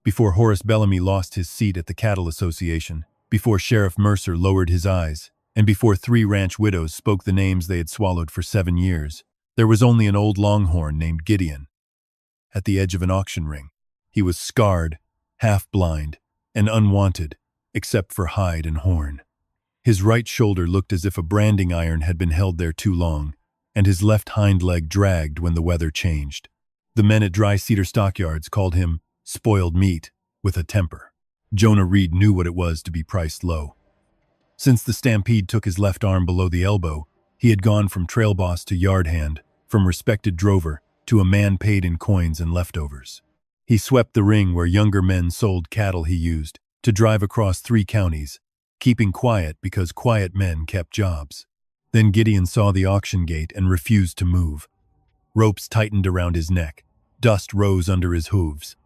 before Horace Bellamy lost his seat at the Cattle Association, before Sheriff Mercer lowered his eyes, and before 3 ranch widows spoke the names they had swallowed for 7 years, there was only an old Longhorn named Gideon. At the edge of an auction ring, he was scarred, half-blind, and unwanted, except for hide and horn. His right shoulder looked as if a branding iron had been held there too long, and his left hind leg dragged when the weather changed. The men at Dry Cedar Stockyards called him spoiled meat with a temper. Jonah Reed knew what it was to be priced low. Since the stampede took his left arm below the elbow, he had gone from trail boss to yard hand, from respected drover to a man paid in coins and leftovers. He swept the ring where younger men sold cattle he used to drive across 3 counties, keeping quiet because quiet men kept jobs. Then Gideon saw the auction gate and refused to move. Ropes tightened around his neck. Dust rose under his hooves.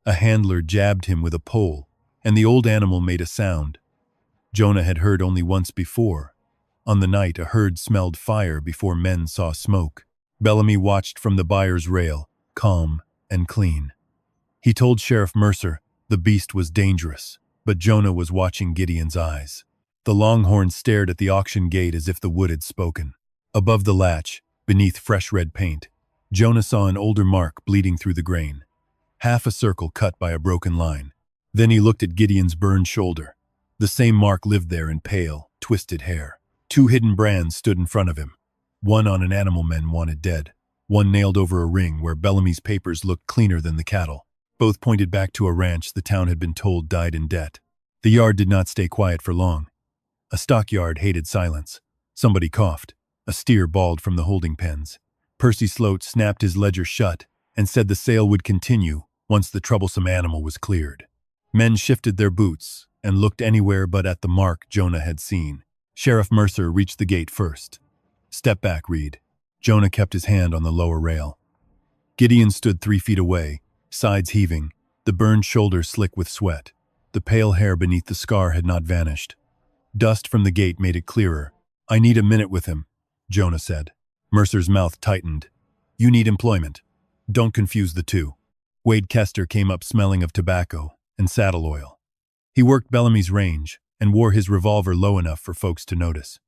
A handler jabbed him with a pole, and the old animal made a sound. Jonah had heard only once before. On the night a herd smelled fire before men saw smoke. Bellamy watched from the buyer's rail, calm and clean. He told Sheriff Mercer the beast was dangerous, but Jonah was watching Gideon's eyes. The Longhorn stared at the auction gate as if the wood had spoken. Above the latch, beneath fresh red paint, Jonah saw an older mark bleeding through the grain. Half a circle cut by a broken line. Then he looked at Gideon's burned shoulder. The same mark lived there in pale, twisted hair. 2 hidden brands stood in front of him. One on an animal men wanted dead. One nailed over a ring where Bellamy's papers looked cleaner than the cattle. Both pointed back to a ranch the town had been told died in debt. The yard did not stay quiet for long. A stockyard hated silence. Somebody coughed. A steer bawled from the holding pens. Percy Sloat snapped his ledger shut and said the sale would continue once the troublesome animal was cleared. Men shifted their boots and looked anywhere but at the mark Jonah had seen. Sheriff Mercer reached the gate first. "Step back, Reed." Jonah kept his hand on the lower rail. Gideon stood 3 feet away, sides heaving, the burned shoulder slick with sweat. The pale hair beneath the scar had not vanished. Dust from the gate made it clearer. "I need a minute with him," Jonah said. Mercer's mouth tightened. "You need employment. Don't confuse the two." Wade Kester came up smelling of tobacco and saddle oil. He worked Bellamy's range and wore his revolver low enough for folks to notice.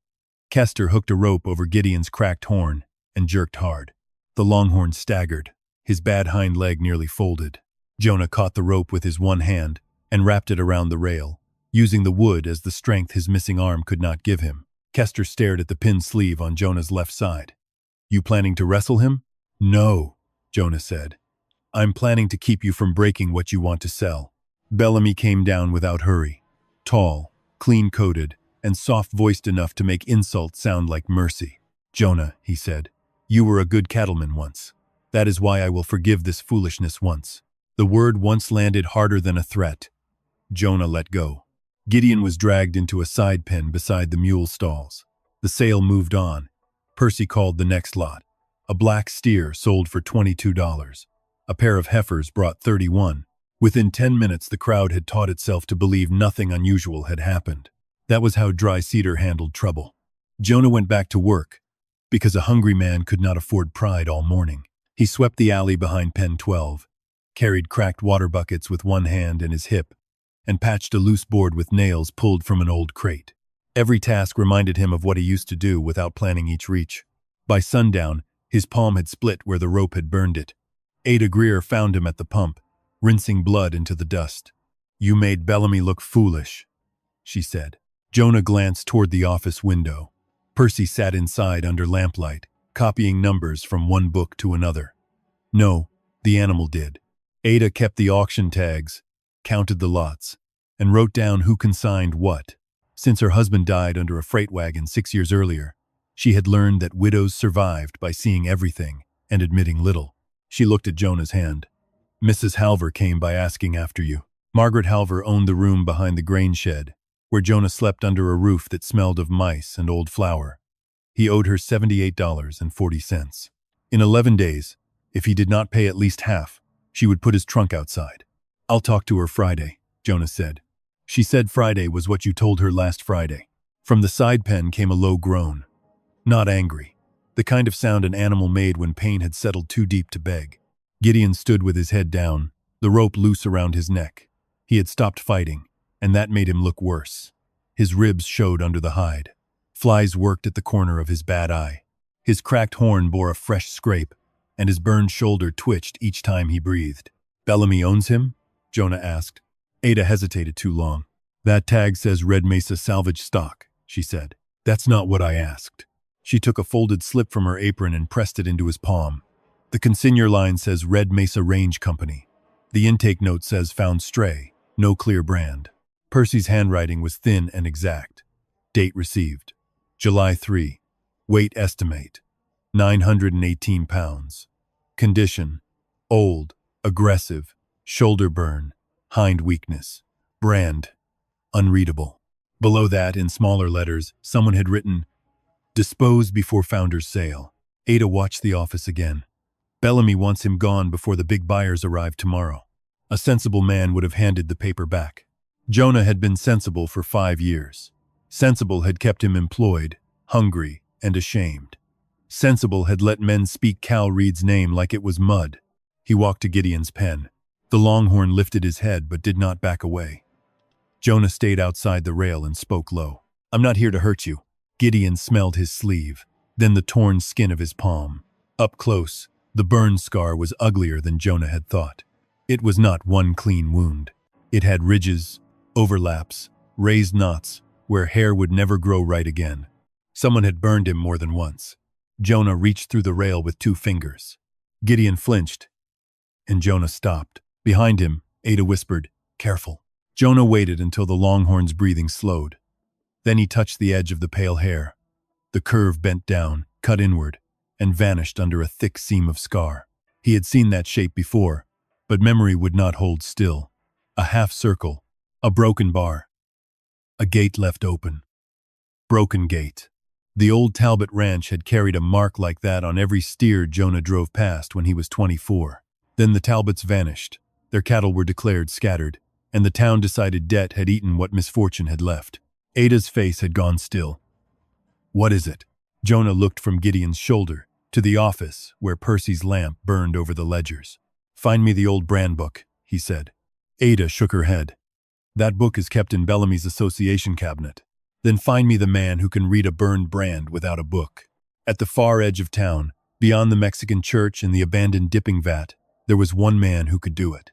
Kester hooked a rope over Gideon's cracked horn and jerked hard. The Longhorn staggered, his bad hind leg nearly folded. Jonah caught the rope with his one hand and wrapped it around the rail, using the wood as the strength his missing arm could not give him. Kester stared at the pinned sleeve on Jonah's left side. "You planning to wrestle him?" "No," Jonah said. "I'm planning to keep you from breaking what you want to sell." Bellamy came down without hurry. Tall, clean-coated, and soft-voiced enough to make insult sound like mercy. "Jonah," he said, "you were a good cattleman once. That is why I will forgive this foolishness once." The word once landed harder than a threat. Jonah let go. Gideon was dragged into a side pen beside the mule stalls. The sale moved on. Percy called the next lot. A black steer sold for $22. A pair of heifers brought $31. Within 10 minutes the crowd had taught itself to believe nothing unusual had happened. That was how Dry Cedar handled trouble. Jonah went back to work, because a hungry man could not afford pride all morning. He swept the alley behind Pen 12, carried cracked water buckets with one hand in his hip, and patched a loose board with nails pulled from an old crate. Every task reminded him of what he used to do without planning each reach. By sundown, his palm had split where the rope had burned it. Ada Greer found him at the pump, rinsing blood into the dust. "You made Bellamy look foolish," she said. Jonah glanced toward the office window. Percy sat inside under lamplight, copying numbers from one book to another. "No, the animal did." Ada kept the auction tags, counted the lots, and wrote down who consigned what. Since her husband died under a freight wagon 6 years earlier, she had learned that widows survived by seeing everything and admitting little. She looked at Jonah's hand. "Mrs. Halver came by asking after you." Margaret Halver owned the room behind the grain shed, where Jonah slept under a roof that smelled of mice and old flour. He owed her $78.40. In 11 days, if he did not pay at least half, she would put his trunk outside. "I'll talk to her Friday," Jonah said. "She said Friday was what you told her last Friday." From the side pen came a low groan. Not angry, the kind of sound an animal made when pain had settled too deep to beg. Gideon stood with his head down, the rope loose around his neck. He had stopped fighting, and that made him look worse. His ribs showed under the hide. Flies worked at the corner of his bad eye. His cracked horn bore a fresh scrape, and his burned shoulder twitched each time he breathed. "Bellamy owns him?" Jonah asked. Ada hesitated too long. "That tag says Red Mesa Salvage Stock," she said. "That's not what I asked." She took a folded slip from her apron and pressed it into his palm. "The consignor line says Red Mesa Range Company. The intake note says found stray, no clear brand." Percy's handwriting was thin and exact. Date received: July 3. Weight estimate: 918 pounds. Condition: old, aggressive, shoulder burn, hind weakness. Brand: unreadable. Below that, in smaller letters, someone had written, "Dispose before founder's sale." Ada watched the office again. "Bellamy wants him gone before the big buyers arrive tomorrow." A sensible man would have handed the paper back. Jonah had been sensible for 5 years. Sensible had kept him employed, hungry, and ashamed. Sensible had let men speak Cal Reed's name like it was mud. He walked to Gideon's pen. The Longhorn lifted his head but did not back away. Jonah stayed outside the rail and spoke low. "I'm not here to hurt you." Gideon smelled his sleeve, then the torn skin of his palm. Up close, the burn scar was uglier than Jonah had thought. It was not one clean wound. It had ridges, overlaps, raised knots, where hair would never grow right again. Someone had burned him more than once. Jonah reached through the rail with 2 fingers. Gideon flinched, and Jonah stopped. Behind him, Ada whispered, "Careful." Jonah waited until the Longhorn's breathing slowed. Then he touched the edge of the pale hair. The curve bent down, cut inward, and vanished under a thick seam of scar. He had seen that shape before, but memory would not hold still. A half circle, a broken bar, a gate left open. Broken gate. The old Talbot Ranch had carried a mark like that on every steer Jonah drove past when he was 24. Then the Talbots vanished. Their cattle were declared scattered, and the town decided debt had eaten what misfortune had left. Ada's face had gone still. "What is it?" Jonah looked from Gideon's shoulder to the office where Percy's lamp burned over the ledgers. "Find me the old brand book," he said. Ada shook her head. "That book is kept in Bellamy's association cabinet." "Then find me the man who can read a burned brand without a book." At the far edge of town, beyond the Mexican church and the abandoned dipping vat, there was one man who could do it.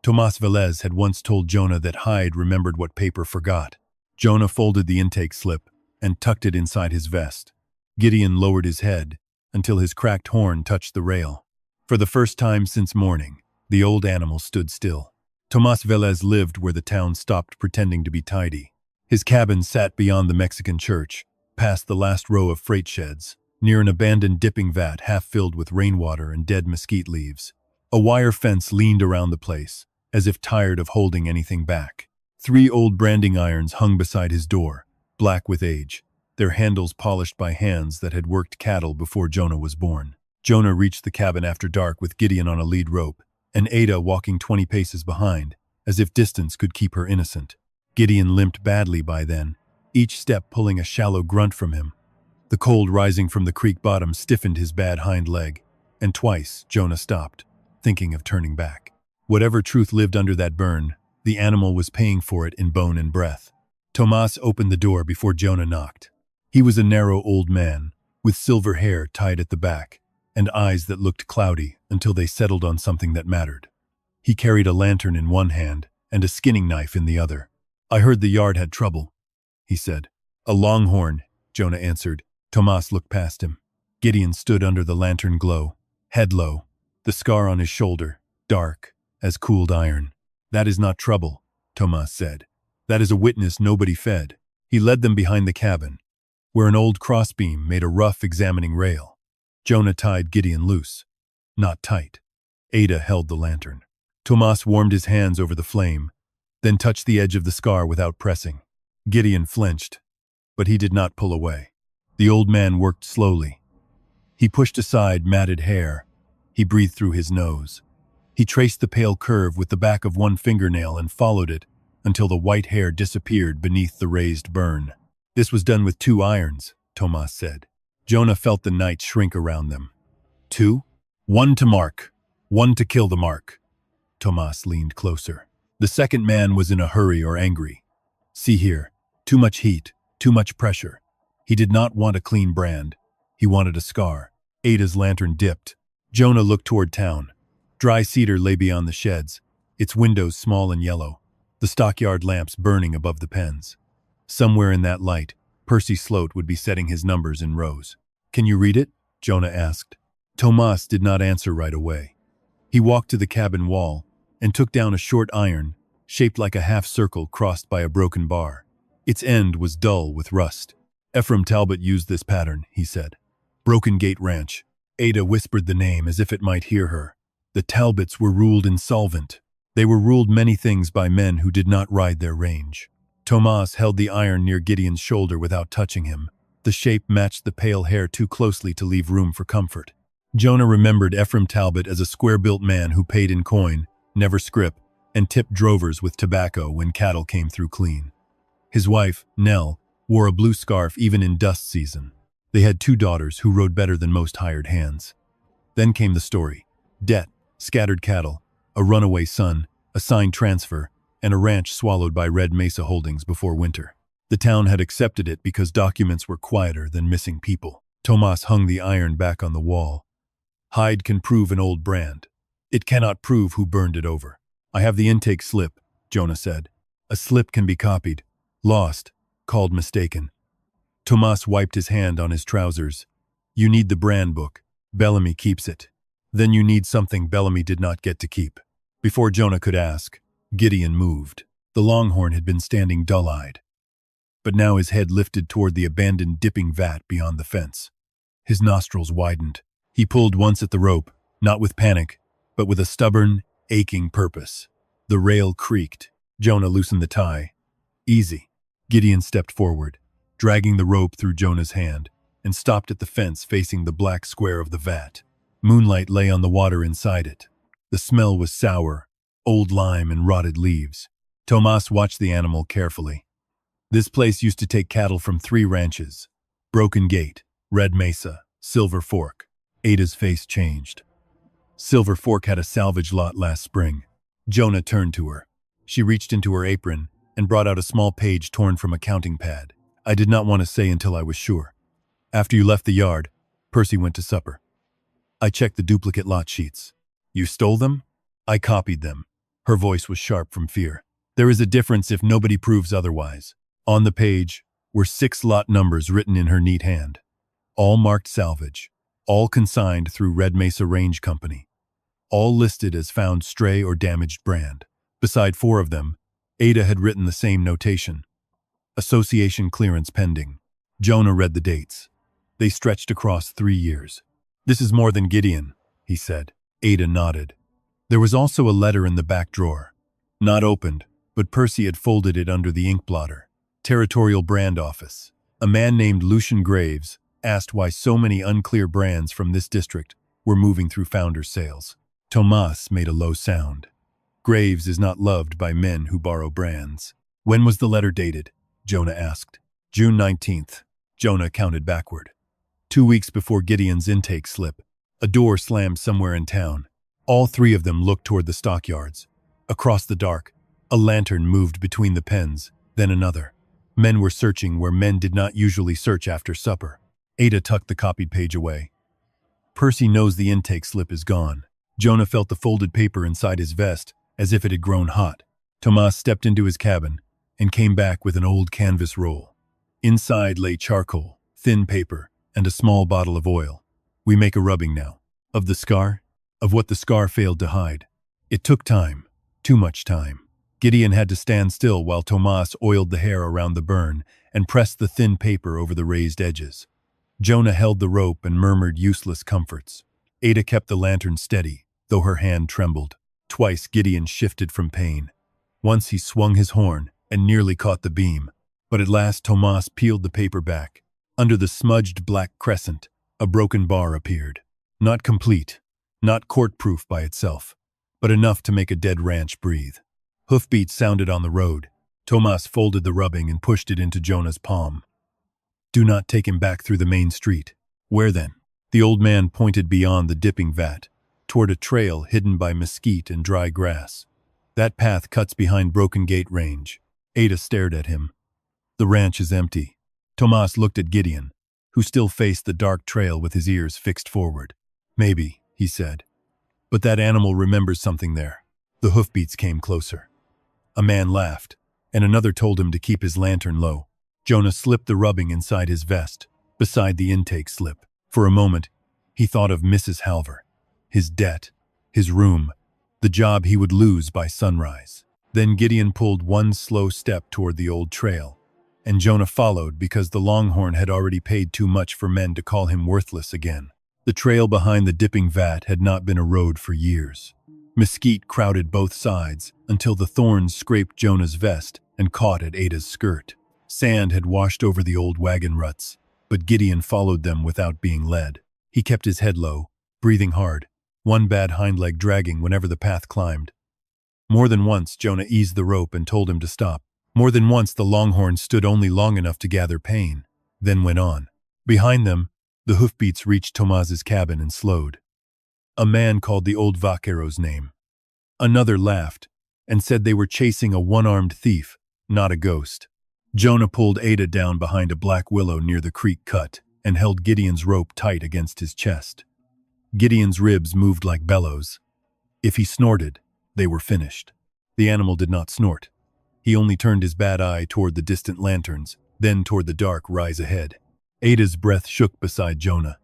Tomas Velez had once told Jonah that Hyde remembered what paper forgot. Jonah folded the intake slip and tucked it inside his vest. Gideon lowered his head until his cracked horn touched the rail. For the first time since morning, the old animal stood still. Tomas Velez lived where the town stopped pretending to be tidy. His cabin sat beyond the Mexican church, past the last row of freight sheds, near an abandoned dipping vat half filled with rainwater and dead mesquite leaves. A wire fence leaned around the place, as if tired of holding anything back. 3 old branding irons hung beside his door, black with age, their handles polished by hands that had worked cattle before Jonah was born. Jonah reached the cabin after dark with Gideon on a lead rope, and Ada walking 20 paces behind, as if distance could keep her innocent. Gideon limped badly by then, each step pulling a shallow grunt from him. The cold rising from the creek bottom stiffened his bad hind leg, and twice Jonah stopped, thinking of turning back. Whatever truth lived under that burn, the animal was paying for it in bone and breath. Tomas opened the door before Jonah knocked. He was a narrow old man, with silver hair tied at the back, and eyes that looked cloudy until they settled on something that mattered. He carried a lantern in one hand and a skinning knife in the other. "I heard the yard had trouble," he said. "A Longhorn," Jonah answered. Tomas looked past him. Gideon stood under the lantern glow, head low, the scar on his shoulder, dark as cooled iron. "That is not trouble," Tomas said. "That is a witness nobody fed." He led them behind the cabin, where an old crossbeam made a rough examining rail. Jonah tied Gideon loose, not tight. Ada held the lantern. Tomas warmed his hands over the flame, then touched the edge of the scar without pressing. Gideon flinched, but he did not pull away. The old man worked slowly. He pushed aside matted hair. He breathed through his nose. He traced the pale curve with the back of one fingernail and followed it until the white hair disappeared beneath the raised burn. "This was done with 2 irons, Tomas said. Jonah felt the night shrink around them. 2? 1 to mark, 1 to kill the mark. Tomas leaned closer. The second man was in a hurry or angry. See here, too much heat, too much pressure. He did not want a clean brand. He wanted a scar. Ada's lantern dipped. Jonah looked toward town. Dry cedar lay beyond the sheds, its windows small and yellow, the stockyard lamps burning above the pens. Somewhere in that light, Percy Sloat would be setting his numbers in rows. Can you read it? Jonah asked. Tomas did not answer right away. He walked to the cabin wall and took down a short iron, shaped like a half circle crossed by a broken bar. Its end was dull with rust. Ephraim Talbot used this pattern, he said. Broken Gate Ranch. Ada whispered the name as if it might hear her. The Talbots were ruled insolvent. They were ruled many things by men who did not ride their range. Tomas held the iron near Gideon's shoulder without touching him. The shape matched the pale hair too closely to leave room for comfort. Jonah remembered Ephraim Talbot as a square-built man who paid in coin, never scrip, and tipped drovers with tobacco when cattle came through clean. His wife, Nell, wore a blue scarf even in dust season. They had 2 daughters who rode better than most hired hands. Then came the story. Debt, scattered cattle, a runaway son, a signed transfer, and a ranch swallowed by Red Mesa Holdings before winter. The town had accepted it because documents were quieter than missing people. Tomas hung the iron back on the wall. Hide can prove an old brand. It cannot prove who burned it over. I have the intake slip, Jonah said. A slip can be copied, lost, called mistaken. Tomas wiped his hand on his trousers. You need the brand book. Bellamy keeps it. Then you need something Bellamy did not get to keep. Before Jonah could ask, Gideon moved. The Longhorn had been standing dull-eyed. But now his head lifted toward the abandoned dipping vat beyond the fence. His nostrils widened. He pulled once at the rope, not with panic, but with a stubborn, aching purpose. The rail creaked. Jonah loosened the tie. Easy. Gideon stepped forward, dragging the rope through Jonah's hand, and stopped at the fence facing the black square of the vat. Moonlight lay on the water inside it. The smell was sour, old lime and rotted leaves. Tomas watched the animal carefully. This place used to take cattle from 3 ranches: Broken Gate, Red Mesa, Silver Fork. Ada's face changed. Silver Fork had a salvage lot last spring. Jonah turned to her. She reached into her apron and brought out a small page torn from a counting pad. I did not want to say until I was sure. After you left the yard, Percy went to supper. I checked the duplicate lot sheets. You stole them? I copied them. Her voice was sharp from fear. There is a difference if nobody proves otherwise. On the page were 6 lot numbers written in her neat hand. All marked salvage. All consigned through Red Mesa Range Company. All listed as found stray or damaged brand. Beside 4 of them, Ada had written the same notation. Association clearance pending. Jonah read the dates. They stretched across 3 years. This is more than Gideon, he said. Ada nodded. There was also a letter in the back drawer. Not opened, but Percy had folded it under the ink blotter. Territorial Brand Office. A man named Lucian Graves asked why so many unclear brands from this district were moving through Founder's sales. Tomas made a low sound. Graves is not loved by men who borrow brands. When was the letter dated? Jonah asked. June 19th. Jonah counted backward. 2 weeks before Gideon's intake slip, a door slammed somewhere in town. All 3 of them looked toward the stockyards. Across the dark, a lantern moved between the pens, then another. Men were searching where men did not usually search after supper. Ada tucked the copied page away. Percy knows the intake slip is gone. Jonah felt the folded paper inside his vest as if it had grown hot. Tomas stepped into his cabin and came back with an old canvas roll. Inside lay charcoal, thin paper, and a small bottle of oil. We make a rubbing now. Of the scar? Of what the scar failed to hide. It took time. Too much time. Gideon had to stand still while Tomas oiled the hair around the burn and pressed the thin paper over the raised edges. Jonah held the rope and murmured useless comforts. Ada kept the lantern steady, though her hand trembled. Twice Gideon shifted from pain. Once he swung his horn and nearly caught the beam. But at last Tomas peeled the paper back. Under the smudged black crescent, a broken bar appeared. Not complete, not court-proof by itself, but enough to make a dead ranch breathe. Hoofbeats sounded on the road. Tomas folded the rubbing and pushed it into Jonah's palm. Do not take him back through the main street. Where then? The old man pointed beyond the dipping vat, toward a trail hidden by mesquite and dry grass. That path cuts behind Broken Gate Range. Ada stared at him. The ranch is empty. Tomas looked at Gideon, who still faced the dark trail with his ears fixed forward. Maybe, he said. But that animal remembers something there. The hoofbeats came closer. A man laughed, and another told him to keep his lantern low. Jonah slipped the rubbing inside his vest, beside the intake slip. For a moment, he thought of Mrs. Halver, his debt, his room, the job he would lose by sunrise. Then Gideon pulled one slow step toward the old trail, and Jonah followed because the Longhorn had already paid too much for men to call him worthless again. The trail behind the dipping vat had not been a road for years. Mesquite crowded both sides until the thorns scraped Jonah's vest and caught at Ada's skirt. Sand had washed over the old wagon ruts, but Gideon followed them without being led. He kept his head low, breathing hard, one bad hind leg dragging whenever the path climbed. More than once Jonah eased the rope and told him to stop. More than once the Longhorn stood only long enough to gather pain, then went on. Behind them, the hoofbeats reached Tomas's cabin and slowed. A man called the old vaquero's name. Another laughed and said they were chasing a one-armed thief, not a ghost. Jonah pulled Ada down behind a black willow near the creek cut and held Gideon's rope tight against his chest. Gideon's ribs moved like bellows. If he snorted, they were finished. The animal did not snort. He only turned his bad eye toward the distant lanterns, then toward the dark rise ahead. Ada's breath shook beside Jonah.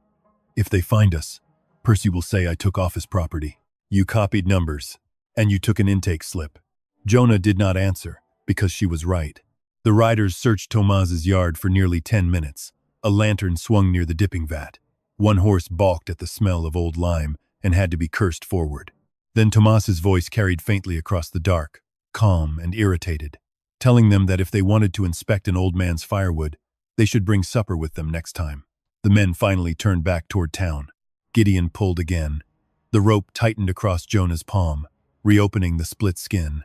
If they find us, Percy will say I took office property. You copied numbers, and you took an intake slip. Jonah did not answer, because she was right. The riders searched Tomas's yard for nearly 10 minutes. A lantern swung near the dipping vat. One horse balked at the smell of old lime and had to be cursed forward. Then Tomas's voice carried faintly across the dark, calm and irritated, telling them that if they wanted to inspect an old man's firewood, they should bring supper with them next time. The men finally turned back toward town. Gideon pulled again. The rope tightened across Jonah's palm, reopening the split skin.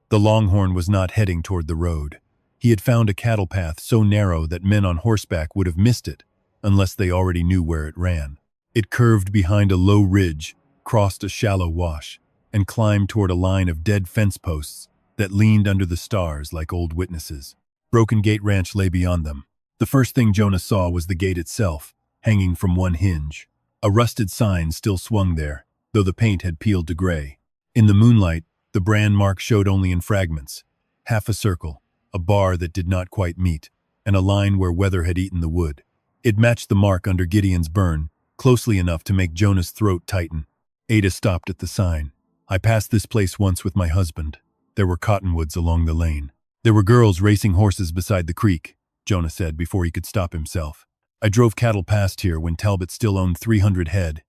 The Longhorn was not heading toward the road. He had found a cattle path so narrow that men on horseback would have missed it, unless they already knew where it ran. It curved behind a low ridge, crossed a shallow wash, and climbed toward a line of dead fence posts that leaned under the stars like old witnesses. Broken Gate Ranch lay beyond them. The first thing Jonah saw was the gate itself, hanging from one hinge. A rusted sign still swung there, though the paint had peeled to gray. In the moonlight, the brand mark showed only in fragments. Half a circle, a bar that did not quite meet, and a line where weather had eaten the wood. It matched the mark under Gideon's burn, closely enough to make Jonah's throat tighten. Ada stopped at the sign. I passed this place once with my husband. There were cottonwoods along the lane. There were girls racing horses beside the creek, Jonah said before he could stop himself. I drove cattle past here when Talbot still owned 300 head,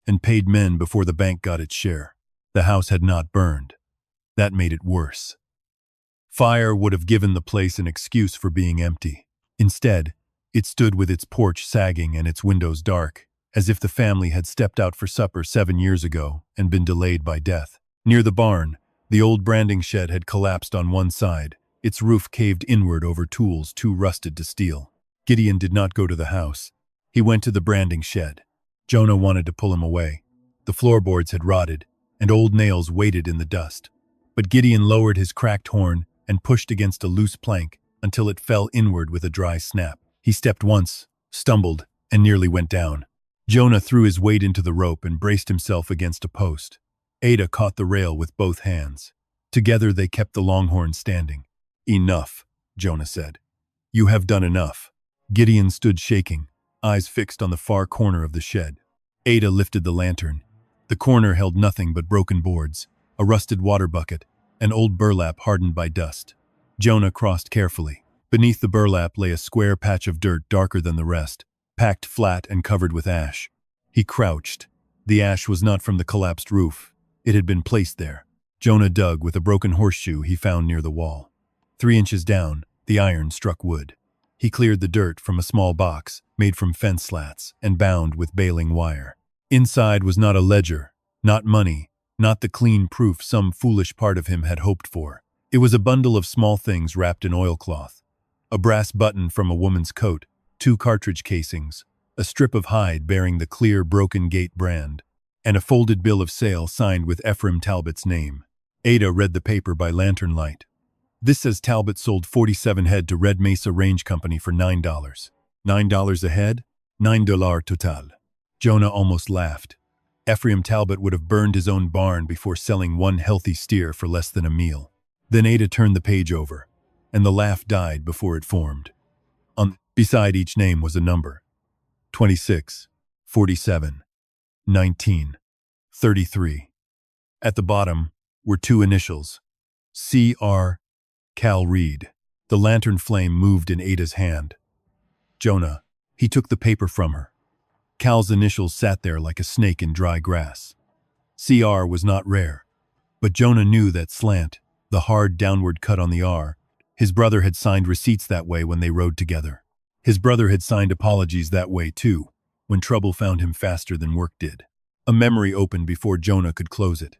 and paid men before the bank got its share. The house had not burned. That made it worse. Fire would have given the place an excuse for being empty. Instead, it stood with its porch sagging and its windows dark, as if the family had stepped out for supper 7 years ago and been delayed by death. Near the barn, the old branding shed had collapsed on one side, its roof caved inward over tools too rusted to steal. Gideon did not go to the house. He went to the branding shed. Jonah wanted to pull him away. The floorboards had rotted, and old nails waited in the dust. But Gideon lowered his cracked horn and pushed against a loose plank until it fell inward with a dry snap. He stepped once, stumbled, and nearly went down. Jonah threw his weight into the rope and braced himself against a post. Ada caught the rail with both hands. Together they kept the Longhorn standing. Enough, Jonah said. You have done enough. Gideon stood shaking, eyes fixed on the far corner of the shed. Ada lifted the lantern. The corner held nothing but broken boards, a rusted water bucket, and old burlap hardened by dust. Jonah crossed carefully. Beneath the burlap lay a square patch of dirt darker than the rest, packed flat and covered with ash. He crouched. The ash was not from the collapsed roof. It had been placed there. Jonah dug with a broken horseshoe he found near the wall. 3 inches down, the iron struck wood. He cleared the dirt from a small box, made from fence slats, and bound with baling wire. Inside was not a ledger, not money, not the clean proof some foolish part of him had hoped for. It was a bundle of small things wrapped in oilcloth. A brass button from a woman's coat, 2 cartridge casings, a strip of hide bearing the clear Broken Gate brand, and a folded bill of sale signed with Ephraim Talbot's name. Ada read the paper by lantern light. This says Talbot sold 47 head to Red Mesa Range Company for $9. $9 a head? $9 total. Jonah almost laughed. Ephraim Talbot would have burned his own barn before selling one healthy steer for less than a meal. Then Ada turned the page over, and the laugh died before it formed. Beside each name was a number. 26, 47, 19, 33. At the bottom were two initials. C.R. Cal Reed. The lantern flame moved in Ada's hand. Jonah. He took the paper from her. Cal's initials sat there like a snake in dry grass. C.R. was not rare, but Jonah knew that slant, the hard downward cut on the R. His brother had signed receipts that way when they rode together. His brother had signed apologies that way too, when trouble found him faster than work did. A memory opened before Jonah could close it.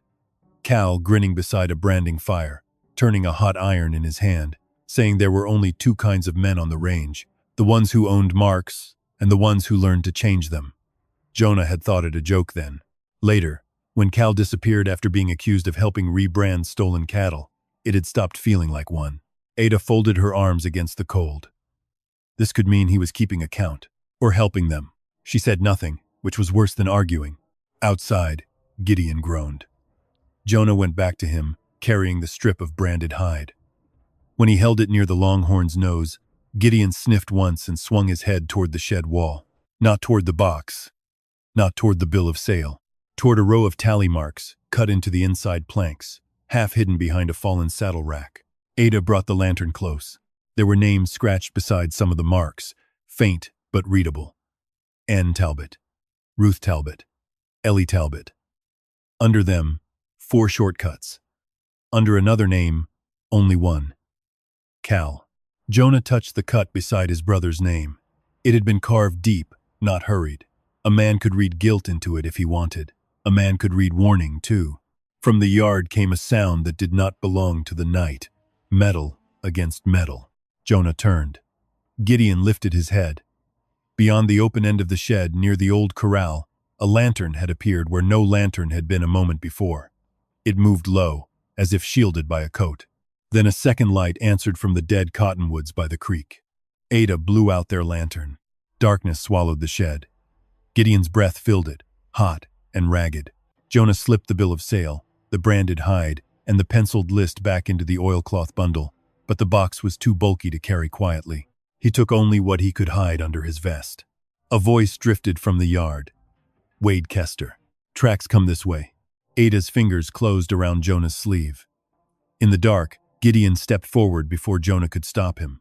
Cal grinning beside a branding fire, turning a hot iron in his hand, saying there were only two kinds of men on the range, the ones who owned marks and the ones who learned to change them. Jonah had thought it a joke then. Later, when Cal disappeared after being accused of helping rebrand stolen cattle, it had stopped feeling like one. Ada folded her arms against the cold. This could mean he was keeping account, or helping them. She said nothing, which was worse than arguing. Outside, Gideon groaned. Jonah went back to him, carrying the strip of branded hide. When he held it near the Longhorn's nose, Gideon sniffed once and swung his head toward the shed wall. Not toward the box, not toward the bill of sale, toward a row of tally marks cut into the inside planks, half hidden behind a fallen saddle rack. Ada brought the lantern close. There were names scratched beside some of the marks, faint but readable. Ann Talbot, Ruth Talbot, Ellie Talbot. Under them, 4 shortcuts. Under another name, only one. Cal. Jonah touched the cut beside his brother's name. It had been carved deep, not hurried. A man could read guilt into it if he wanted. A man could read warning, too. From the yard came a sound that did not belong to the night. Metal against metal. Jonah turned. Gideon lifted his head. Beyond the open end of the shed, near the old corral, a lantern had appeared where no lantern had been a moment before. It moved low, as if shielded by a coat. Then a second light answered from the dead cottonwoods by the creek. Ada blew out their lantern. Darkness swallowed the shed. Gideon's breath filled it, hot and ragged. Jonah slipped the bill of sale, the branded hide, and the penciled list back into the oilcloth bundle, but the box was too bulky to carry quietly. He took only what he could hide under his vest. A voice drifted from the yard. Wade Kester. Tracks come this way. Ada's fingers closed around Jonah's sleeve. In the dark, Gideon stepped forward before Jonah could stop him.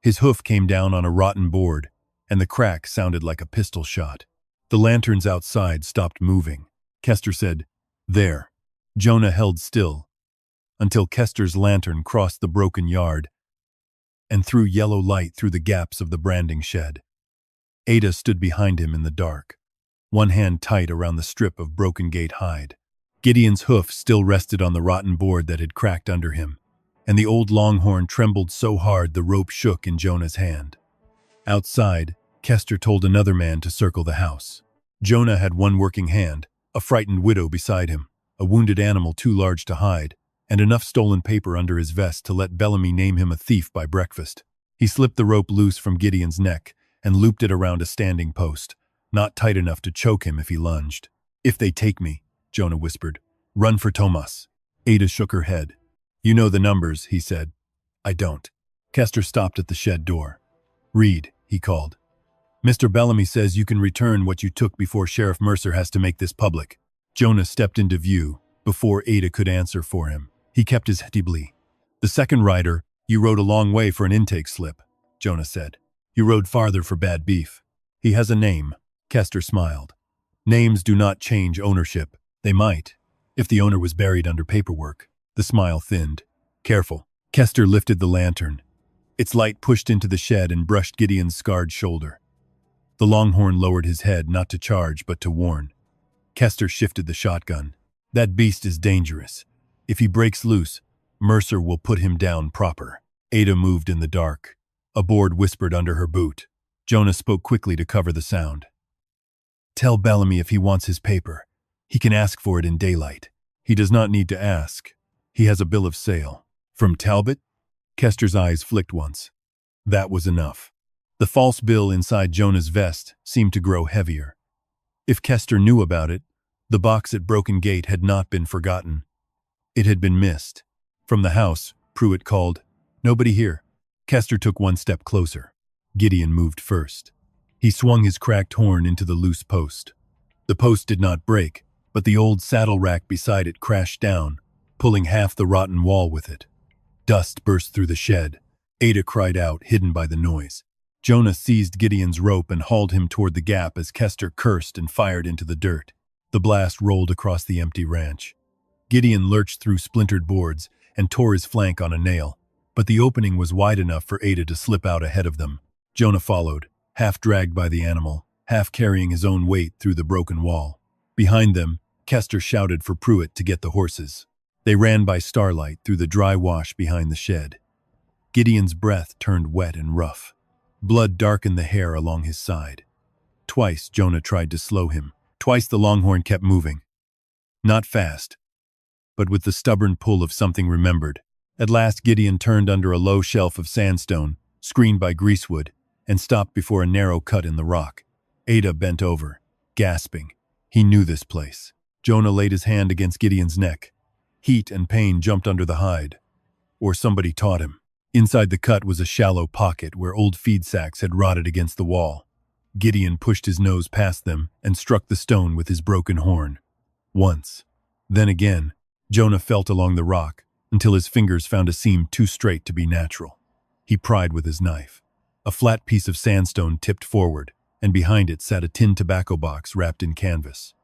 His hoof came down on a rotten board, and the crack sounded like a pistol shot. The lanterns outside stopped moving. Kester said, "There." Jonah held still, until Kester's lantern crossed the broken yard and threw yellow light through the gaps of the branding shed. Ada stood behind him in the dark, one hand tight around the strip of broken gate hide. Gideon's hoof still rested on the rotten board that had cracked under him, and the old Longhorn trembled so hard the rope shook in Jonah's hand. Outside, Kester told another man to circle the house. Jonah had one working hand, a frightened widow beside him, a wounded animal too large to hide, and enough stolen paper under his vest to let Bellamy name him a thief by breakfast. He slipped the rope loose from Gideon's neck and looped it around a standing post, not tight enough to choke him if he lunged. "If they take me," Jonah whispered, "run for Tomas." Ada shook her head. "You know the numbers," he said. "I don't." Kester stopped at the shed door. "Reed," he called. "Mr. Bellamy says you can return what you took before Sheriff Mercer has to make this public." Jonah stepped into view before Ada could answer for him. He kept his head. "The second rider, you rode a long way for an intake slip," Jonah said. "You rode farther for bad beef. He has a name." Kester smiled. "Names do not change ownership. They might, if the owner was buried under paperwork." The smile thinned. "Careful." Kester lifted the lantern. Its light pushed into the shed and brushed Gideon's scarred shoulder. The Longhorn lowered his head, not to charge, but to warn. Kester shifted the shotgun. "That beast is dangerous. If he breaks loose, Mercer will put him down proper." Ada moved in the dark. A board whispered under her boot. Jonah spoke quickly to cover the sound. "Tell Bellamy if he wants his paper. He can ask for it in daylight." "He does not need to ask." He has a bill of sale. From Talbot? Kester's eyes flicked once. That was enough. The false bill inside Jonah's vest seemed to grow heavier. If Kester knew about it, the box at Broken Gate had not been forgotten. It had been missed. From the house, Pruitt called, "Nobody here." Kester took one step closer. Gideon moved first. He swung his cracked horn into the loose post. The post did not break, but the old saddle rack beside it crashed down, pulling half the rotten wall with it. Dust burst through the shed. Ada cried out, hidden by the noise. Jonah seized Gideon's rope and hauled him toward the gap as Kester cursed and fired into the dirt. The blast rolled across the empty ranch. Gideon lurched through splintered boards and tore his flank on a nail, but the opening was wide enough for Ada to slip out ahead of them. Jonah followed, half dragged by the animal, half carrying his own weight through the broken wall. Behind them, Kester shouted for Pruitt to get the horses. They ran by starlight through the dry wash behind the shed. Gideon's breath turned wet and rough. Blood darkened the hair along his side. Twice Jonah tried to slow him. Twice the Longhorn kept moving. Not fast, but with the stubborn pull of something remembered. At last Gideon turned under a low shelf of sandstone, screened by greasewood, and stopped before a narrow cut in the rock. Ada bent over, gasping. He knew this place. Jonah laid his hand against Gideon's neck. Heat and pain jumped under the hide. Or somebody taught him. Inside the cut was a shallow pocket where old feed sacks had rotted against the wall. Gideon pushed his nose past them and struck the stone with his broken horn. Once. Then again, Jonah felt along the rock until his fingers found a seam too straight to be natural. He pried with his knife. A flat piece of sandstone tipped forward, and behind it sat a tin tobacco box wrapped in canvas.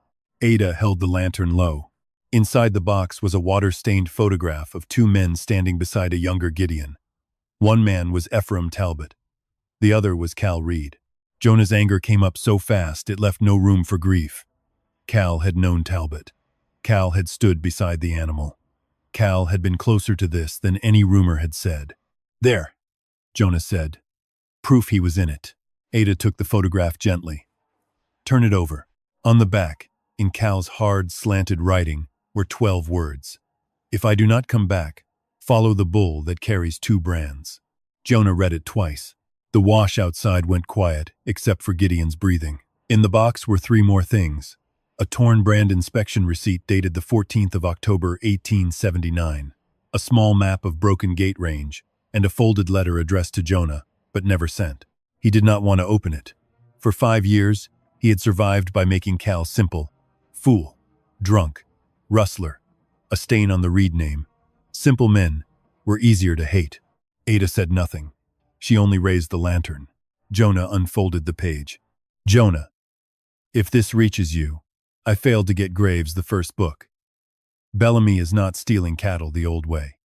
Ada held the lantern low. Inside the box was a water-stained photograph of two men standing beside a younger Gideon. One man was Ephraim Talbot. The other was Cal Reed. Jonah's anger came up so fast it left no room for grief. Cal had known Talbot. Cal had stood beside the animal. Cal had been closer to this than any rumor had said. "There," Jonah said. "Proof he was in it." Ada took the photograph gently. "Turn it over." On the back, in Cal's hard, slanted writing, were 12 words. "If I do not come back, follow the bull that carries 2 brands." Jonah read it twice. The wash outside went quiet, except for Gideon's breathing. In the box were 3 more things. A torn brand inspection receipt dated the 14th of October, 1879. A small map of Broken Gate Range, and a folded letter addressed to Jonah, but never sent. He did not want to open it. For 5 years, he had survived by making Cal simple. Fool. Drunk. Rustler. A stain on the Reed name. Simple men were easier to hate. Ada said nothing. She only raised the lantern. Jonah unfolded the page. "Jonah, if this reaches you, I failed to get Graves the first book. Bellamy is not stealing cattle the old way.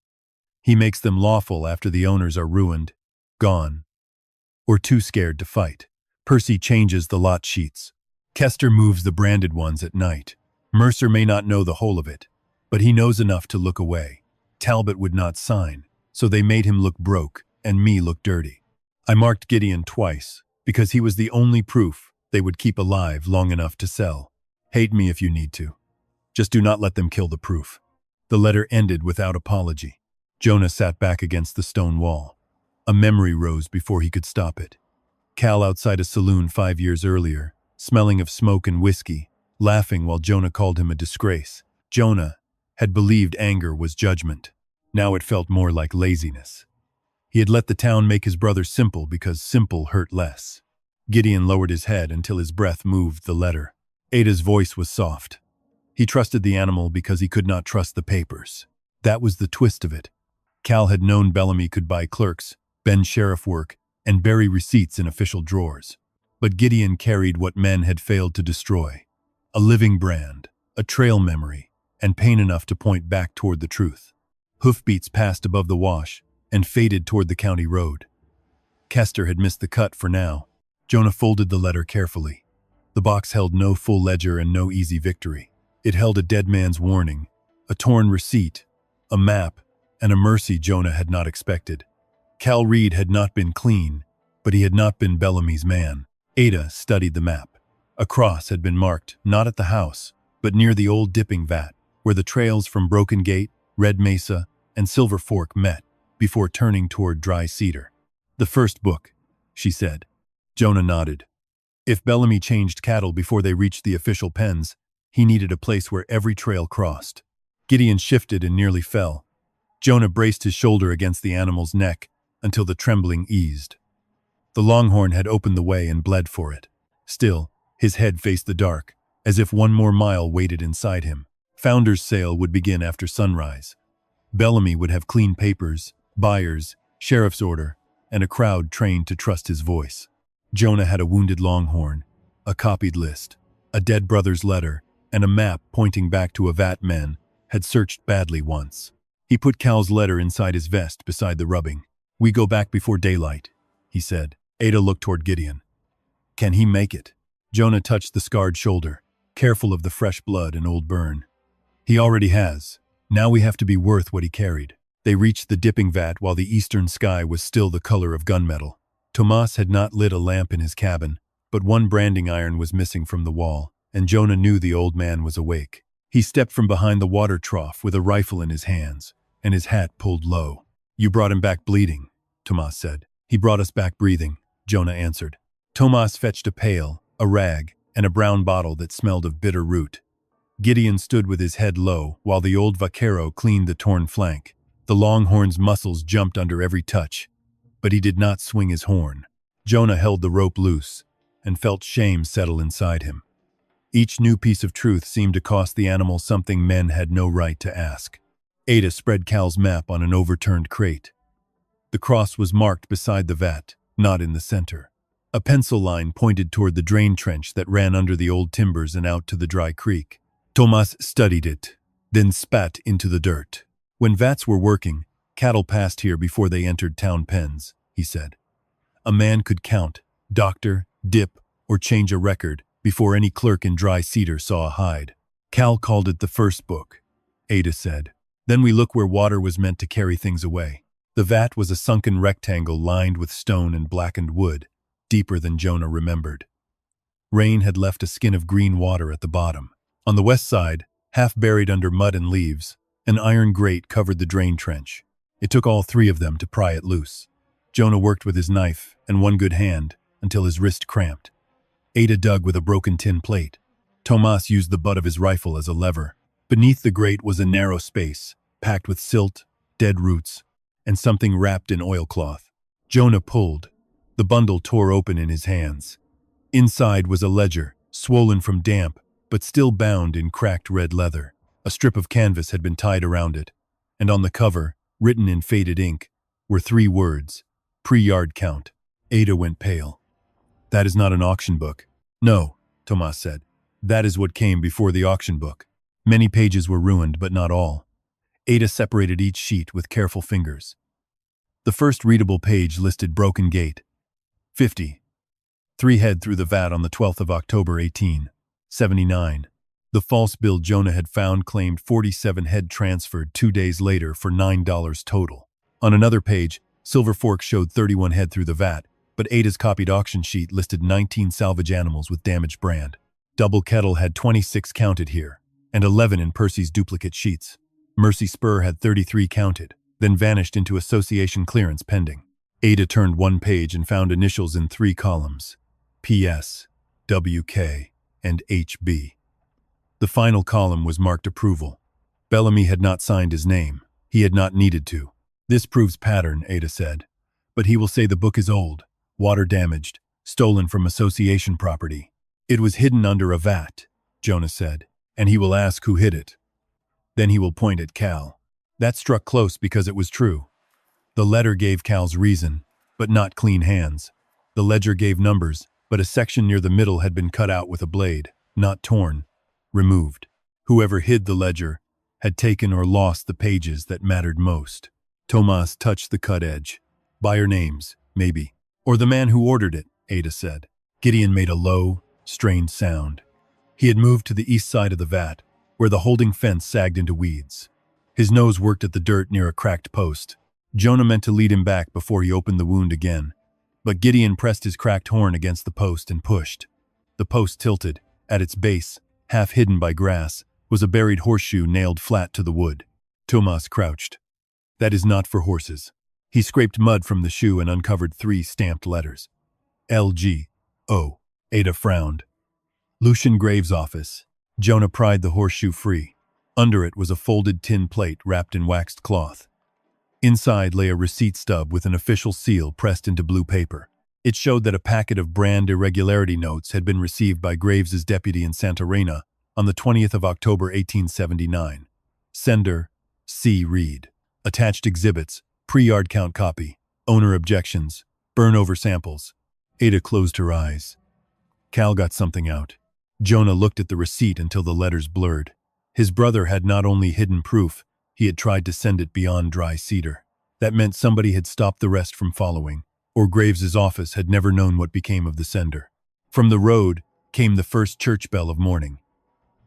He makes them lawful after the owners are ruined, gone, or too scared to fight. Percy changes the lot sheets. Kester moves the branded ones at night. Mercer may not know the whole of it, but he knows enough to look away. Talbot would not sign, so they made him look broke and me look dirty. I marked Gideon twice, because he was the only proof they would keep alive long enough to sell. Hate me if you need to. Just do not let them kill the proof." The letter ended without apology. Jonah sat back against the stone wall. A memory rose before he could stop it. Cal outside a saloon 5 years earlier, smelling of smoke and whiskey, laughing while Jonah called him a disgrace. Jonah had believed anger was judgment. Now it felt more like laziness. He had let the town make his brother simple because simple hurt less. Gideon lowered his head until his breath moved the letter. Ada's voice was soft. He trusted the animal because he could not trust the papers. That was the twist of it. Cal had known Bellamy could buy clerks, bend sheriff work, and bury receipts in official drawers. But Gideon carried what men had failed to destroy. A living brand, a trail memory, and pain enough to point back toward the truth. Hoofbeats passed above the wash and faded toward the county road. Kester had missed the cut for now. Jonah folded the letter carefully. The box held no full ledger and no easy victory. It held a dead man's warning, a torn receipt, a map, and a mercy Jonah had not expected. Cal Reed had not been clean, but he had not been Bellamy's man. Ada studied the map. A cross had been marked, not at the house, but near the old dipping vat, where the trails from Broken Gate Red Mesa, and Silver Fork met before turning toward Dry Cedar. "The first book," she said. Jonah nodded. If Bellamy changed cattle before they reached the official pens, he needed a place where every trail crossed. Gideon shifted and nearly fell. Jonah braced his shoulder against the animal's neck until the trembling eased. The Longhorn had opened the way and bled for it. Still, his head faced the dark, as if one more mile waited inside him. Founder's sale would begin after sunrise. Bellamy would have clean papers, buyers, sheriff's order, and a crowd trained to trust his voice. Jonah had a wounded Longhorn, a copied list, a dead brother's letter, and a map pointing back to a vat men had searched badly once. He put Cal's letter inside his vest beside the rubbing. "We go back before daylight," he said. Ada looked toward Gideon. "Can he make it?" Jonah touched the scarred shoulder, careful of the fresh blood and old burn. "He already has. Now we have to be worth what he carried." They reached the dipping vat while the eastern sky was still the color of gunmetal. Tomas had not lit a lamp in his cabin, but one branding iron was missing from the wall, and Jonah knew the old man was awake. He stepped from behind the water trough with a rifle in his hands, and his hat pulled low. "You brought him back bleeding," Tomas said. "He brought us back breathing," Jonah answered. Tomas fetched a pail, a rag, and a brown bottle that smelled of bitter root. Gideon stood with his head low while the old vaquero cleaned the torn flank. The Longhorn's muscles jumped under every touch, but he did not swing his horn. Jonah held the rope loose and felt shame settle inside him. Each new piece of truth seemed to cost the animal something men had no right to ask. Ada spread Cal's map on an overturned crate. The cross was marked beside the vat, not in the center. A pencil line pointed toward the drain trench that ran under the old timbers and out to the dry creek. Tomas studied it, then spat into the dirt. "When vats were working, cattle passed here before they entered town pens," he said. "A man could count, doctor, dip, or change a record before any clerk in Dry Cedar saw a hide. Cal called it the first book," Ada said. "Then we look where water was meant to carry things away." The vat was a sunken rectangle lined with stone and blackened wood, deeper than Jonah remembered. Rain had left a skin of green water at the bottom. On the west side, half buried under mud and leaves, an iron grate covered the drain trench. It took all three of them to pry it loose. Jonah worked with his knife and one good hand until his wrist cramped. Ada dug with a broken tin plate. Tomas used the butt of his rifle as a lever. Beneath the grate was a narrow space, packed with silt, dead roots, and something wrapped in oilcloth. Jonah pulled. The bundle tore open in his hands. Inside was a ledger, swollen from damp, but still bound in cracked red leather. A strip of canvas had been tied around it, and on the cover, written in faded ink, were 3 words, "Pre-yard count." Ada went pale. "That is not an auction book." "No," Tomas said. "That is what came before the auction book." Many pages were ruined, but not all. Ada separated each sheet with careful fingers. The first readable page listed Broken Gate. 50. 3 head through the vat on the 12th of October, 1879. The false bill Jonah had found claimed 47 head transferred 2 days later for $9 total. On another page, Silver Fork showed 31 head through the vat, but Ada's copied auction sheet listed 19 salvage animals with damaged brand. Double Kettle had 26 counted here, and 11 in Percy's duplicate sheets. Mercy Spur had 33 counted, then vanished into association clearance pending. Ada turned one page and found initials in 3 columns: PS, WK, and HB. The final column was marked approval. Bellamy had not signed his name. He had not needed to. "This proves pattern," Ada said. "But he will say the book is old, water damaged, stolen from association property." "It was hidden under a vat," Jonah said, "and he will ask who hid it. Then he will point at Cal." That struck close because it was true. The letter gave Cal's reason, but not clean hands. The ledger gave numbers, but a section near the middle had been cut out with a blade, not torn, removed. Whoever hid the ledger had taken or lost the pages that mattered most. Tomas touched the cut edge. "Buyer names, maybe. Or the man who ordered it," Ada said. Gideon made a low, strained sound. He had moved to the east side of the vat, where the holding fence sagged into weeds. His nose worked at the dirt near a cracked post. Jonah meant to lead him back before he opened the wound again, but Gideon pressed his cracked horn against the post and pushed. The post tilted. At its base, half hidden by grass, was a buried horseshoe nailed flat to the wood. Tomas crouched. That is not for horses. He scraped mud from the shoe and uncovered 3 stamped letters. L.G.O. Ada frowned. Lucian Graves' office. Jonah pried the horseshoe free. Under it was a folded tin plate wrapped in waxed cloth. Inside lay a receipt stub with an official seal pressed into blue paper. It showed that a packet of brand irregularity notes had been received by Graves's deputy in Santa Reina on the 20th of October 1879. Sender, C. Reed. Attached exhibits, pre-yard count copy, owner objections, burn over samples. Ada closed her eyes. Cal got something out. Jonah looked at the receipt until the letters blurred. His brother had not only hidden proof, he had tried to send it beyond Dry Cedar. That meant somebody had stopped the rest from following, or Graves's office had never known what became of the sender. From the road came the first church bell of morning.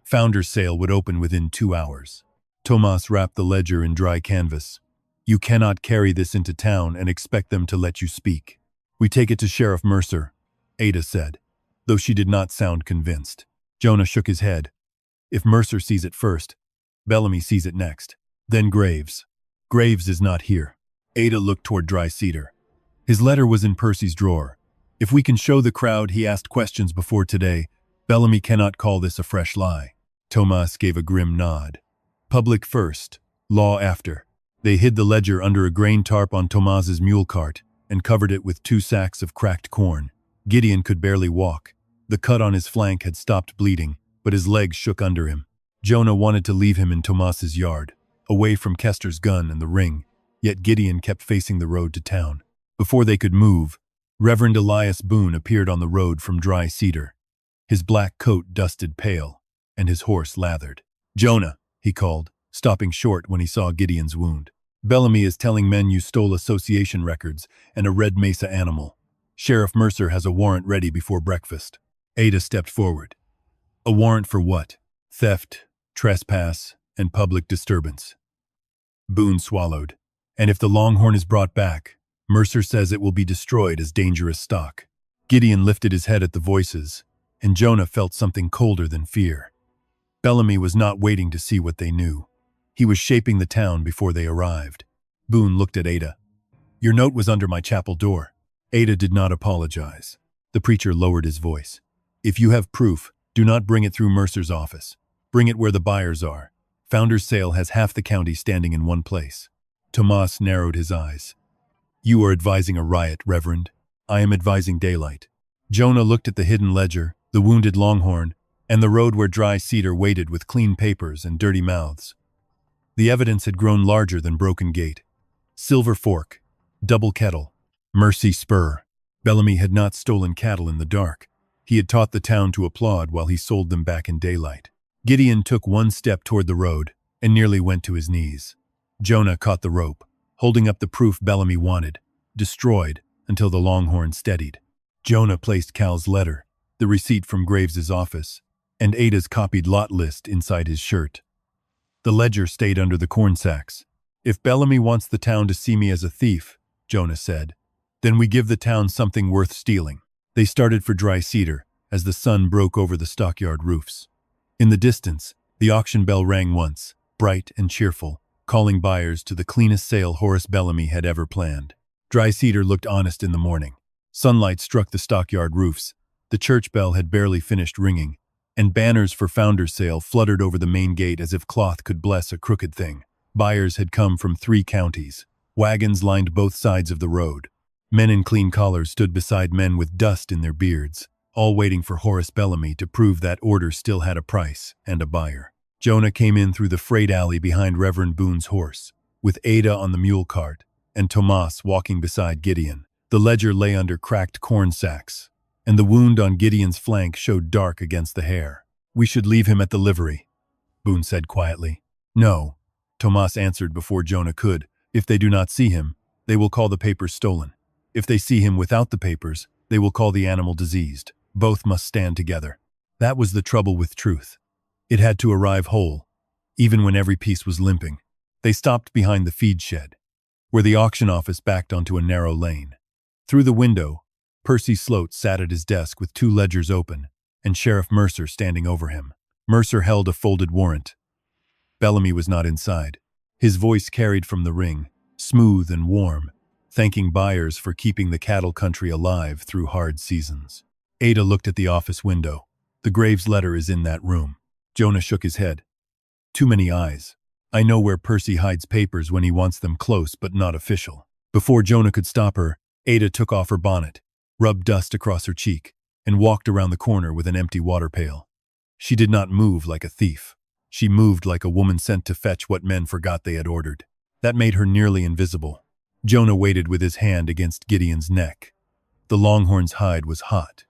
Founder's sale would open within 2 hours. Tomas wrapped the ledger in dry canvas. You cannot carry this into town and expect them to let you speak. We take it to Sheriff Mercer, Ada said, though she did not sound convinced. Jonah shook his head. If Mercer sees it first, Bellamy sees it next. Then Graves. Graves is not here. Ada looked toward Dry Cedar. His letter was in Percy's drawer. If we can show the crowd he asked questions before today, Bellamy cannot call this a fresh lie. Tomas gave a grim nod. Public first, law after. They hid the ledger under a grain tarp on Tomas's mule cart and covered it with 2 sacks of cracked corn. Gideon could barely walk. The cut on his flank had stopped bleeding, but his legs shook under him. Jonah wanted to leave him in Tomas's yard, away from Kester's gun and the ring, yet Gideon kept facing the road to town. Before they could move, Reverend Elias Boone appeared on the road from Dry Cedar. His black coat dusted pale, and his horse lathered. Jonah, he called, stopping short when he saw Gideon's wound. Bellamy is telling men you stole association records and a Red Mesa animal. Sheriff Mercer has a warrant ready before breakfast. Ada stepped forward. A warrant for what? Theft, trespass, and public disturbance. Boone swallowed. And if the Longhorn is brought back, Mercer says it will be destroyed as dangerous stock. Gideon lifted his head at the voices, and Jonah felt something colder than fear. Bellamy was not waiting to see what they knew. He was shaping the town before they arrived. Boone looked at Ada. Your note was under my chapel door. Ada did not apologize. The preacher lowered his voice. If you have proof, do not bring it through Mercer's office. Bring it where the buyers are. Founder's sale has half the county standing in one place. Tomas narrowed his eyes. You are advising a riot, Reverend. I am advising daylight. Jonah looked at the hidden ledger, the wounded Longhorn, and the road where Dry Cedar waited with clean papers and dirty mouths. The evidence had grown larger than Broken Gate. Silver Fork, Double Kettle, Mercy Spur. Bellamy had not stolen cattle in the dark. He had taught the town to applaud while he sold them back in daylight. Gideon took 1 step toward the road and nearly went to his knees. Jonah caught the rope, holding up the proof Bellamy wanted, destroyed until the Longhorn steadied. Jonah placed Cal's letter, the receipt from Graves's office, and Ada's copied lot list inside his shirt. The ledger stayed under the corn sacks. If Bellamy wants the town to see me as a thief, Jonah said, then we give the town something worth stealing. They started for Dry Cedar as the sun broke over the stockyard roofs. In the distance, the auction bell rang once, bright and cheerful, calling buyers to the cleanest sale Horace Bellamy had ever planned. Dry Cedar looked honest in the morning. Sunlight struck the stockyard roofs. The church bell had barely finished ringing, and banners for Founder's Sale fluttered over the main gate as if cloth could bless a crooked thing. Buyers had come from 3 counties. Wagons lined both sides of the road. Men in clean collars stood beside men with dust in their beards, all waiting for Horace Bellamy to prove that order still had a price and a buyer. Jonah came in through the freight alley behind Reverend Boone's horse, with Ada on the mule cart and Tomas walking beside Gideon. The ledger lay under cracked corn sacks, and the wound on Gideon's flank showed dark against the hair. We should leave him at the livery, Boone said quietly. No, Tomas answered before Jonah could. If they do not see him, they will call the papers stolen. If they see him without the papers, they will call the animal diseased. Both must stand together. That was the trouble with truth. It had to arrive whole, even when every piece was limping. They stopped behind the feed shed, where the auction office backed onto a narrow lane. Through the window, Percy Sloat sat at his desk with 2 ledgers open, and Sheriff Mercer standing over him. Mercer held a folded warrant. Bellamy was not inside. His voice carried from the ring, smooth and warm, thanking buyers for keeping the cattle country alive through hard seasons. Ada looked at the office window. The Graves letter is in that room. Jonah shook his head. Too many eyes. I know where Percy hides papers when he wants them close but not official. Before Jonah could stop her, Ada took off her bonnet, rubbed dust across her cheek, and walked around the corner with an empty water pail. She did not move like a thief. She moved like a woman sent to fetch what men forgot they had ordered. That made her nearly invisible. Jonah waited with his hand against Gideon's neck. The Longhorn's hide was hot.